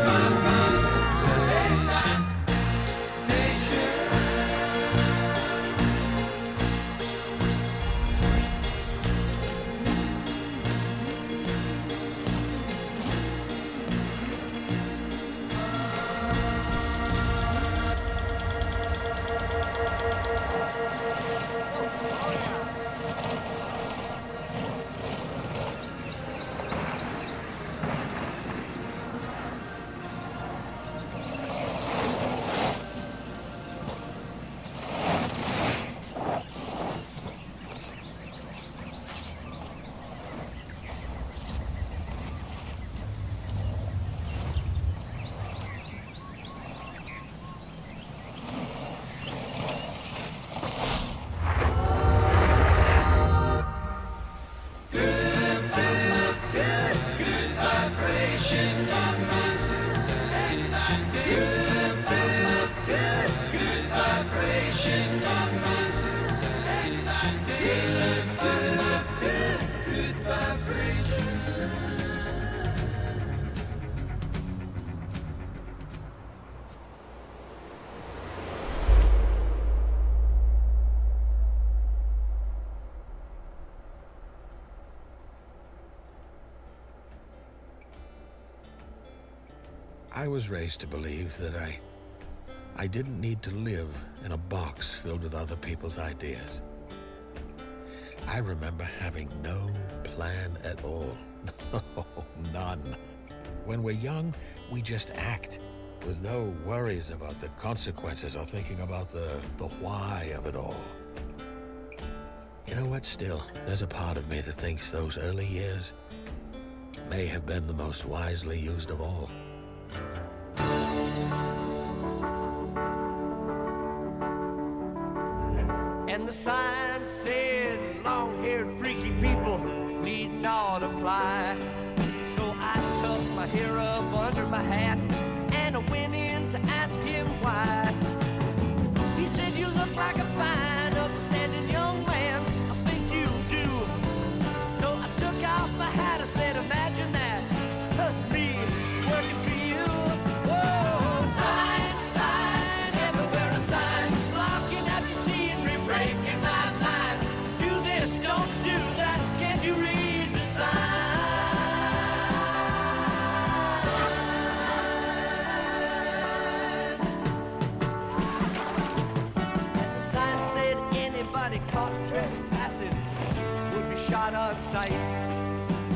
I was raised to believe that I didn't need to live in a box filled with other people's ideas. I remember having no plan at all. No, none. When we're young, we just act with no worries about the consequences or thinking about the why of it all. You know what? Still, there's a part of me that thinks those early years may have been the most wisely used of all. And the sign said, long-haired freaky people need not apply. So I tucked my hair up under my hat and I went in to ask him why. He said, you look like a fine, upstanding young man. I think you do. So I took off my hat, I said, imagine that, me working for you. Whoa, sign, sign, everywhere a sign, blocking out your scenery, breaking my mind. Do this, don't do that, can't you read the sign? And the sign said anybody caught trespassing would be shot on sight.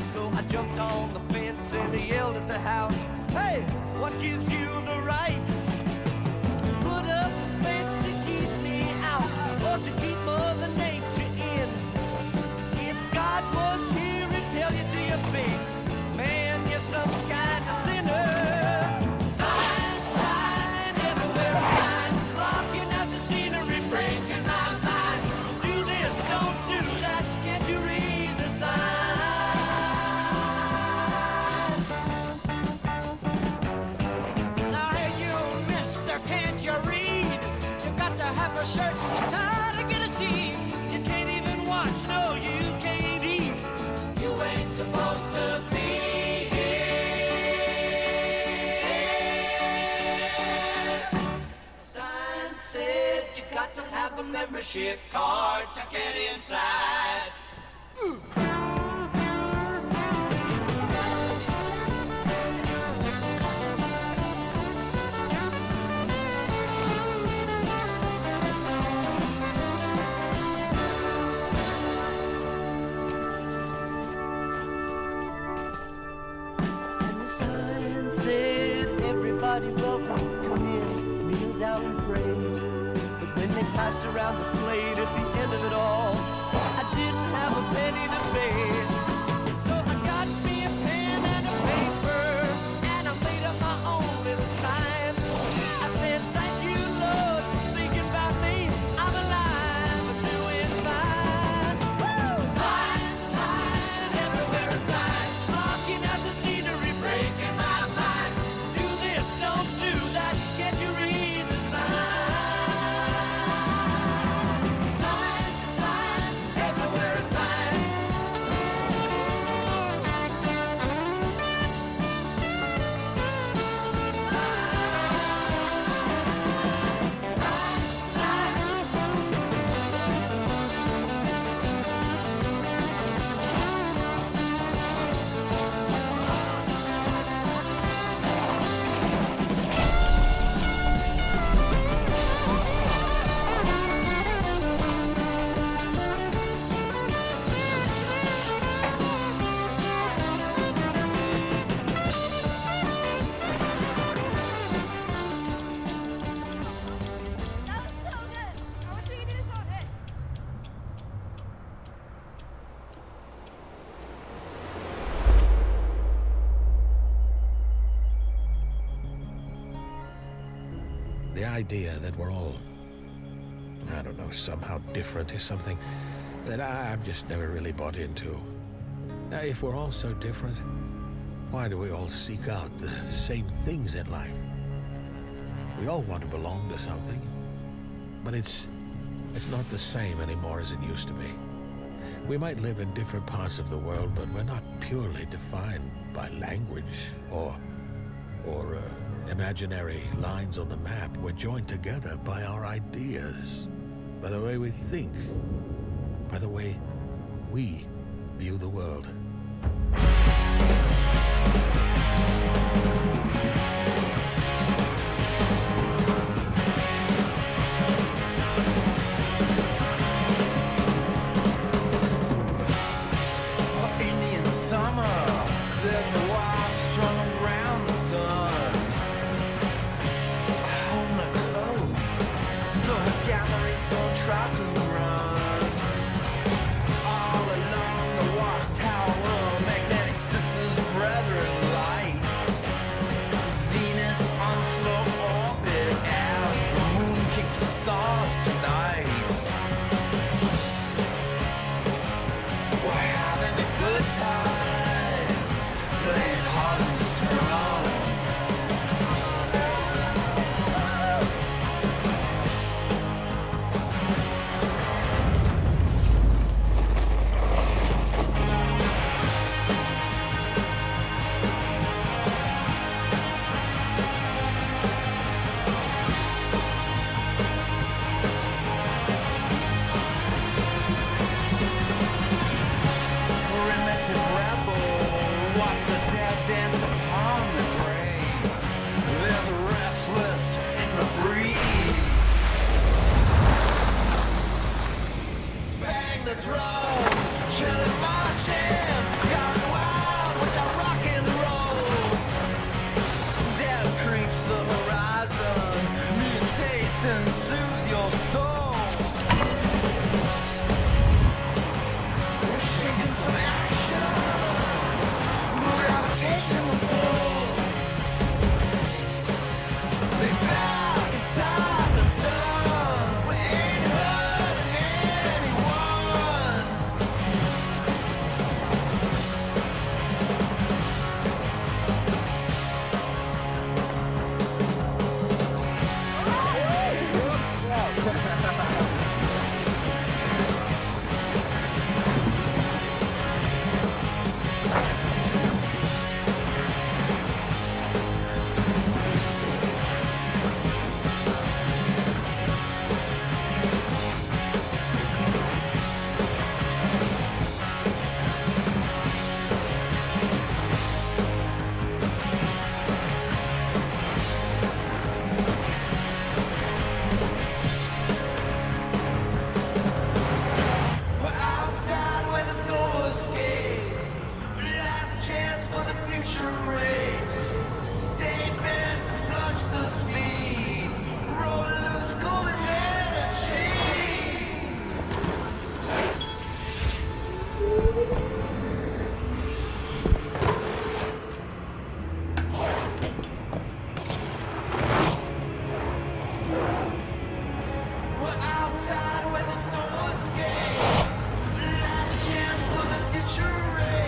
So I jumped on the fence and I yelled at the house, hey, what gives you the right to put up a fence to keep me out or to keep Mother Nature in? If God was here, he'd tell you to your face, man, you're some kind of sinner. Sign, sign, everywhere a sign, blocking out the scenery, breaking my mind. Do this, don't do that, can't you read the sign? Now hey you, mister, can't you read? You got to have a shirt and tie to get a seat. You can't even watch, no, you can't eat. You ain't supposed to be here. Sign said you got to have a membership card to get inside. And the sign said, everybody welcome, come in, kneel down and pray. But when they passed around the plate at the end of it all, I didn't have a penny to pay. So I got me a pen and a paper, and I made up my own little sign. I said, thank you, Lord, for thinking about me. I'm alive and doing fine. Woo! Sign, sign, everywhere a sign, blocking out the scenery, breaking my mind. Do this, don't do that, can't you read the sign? Sign, sign, everywhere a sign. The idea that we're all, I don't know, somehow different is something that I've just never really bought into. Now, if we're all so different, why do we all seek out the same things in life? We all want to belong to something, but it's not the same anymore as it used to be. We might live in different parts of the world, but we're not purely defined by language or imaginary lines on the map. We're joined together by our ideas, by the way we think, by the way we view the world. Indian summer, there's a wire strung around the sun. Hold her close, so her galleries don't try to run. All along the watchtower, magnetic sisters, brethren, lights. Venus on slow orbit as the moon kicks the stars tonight. outside where there's no escape. Last chance for the future race.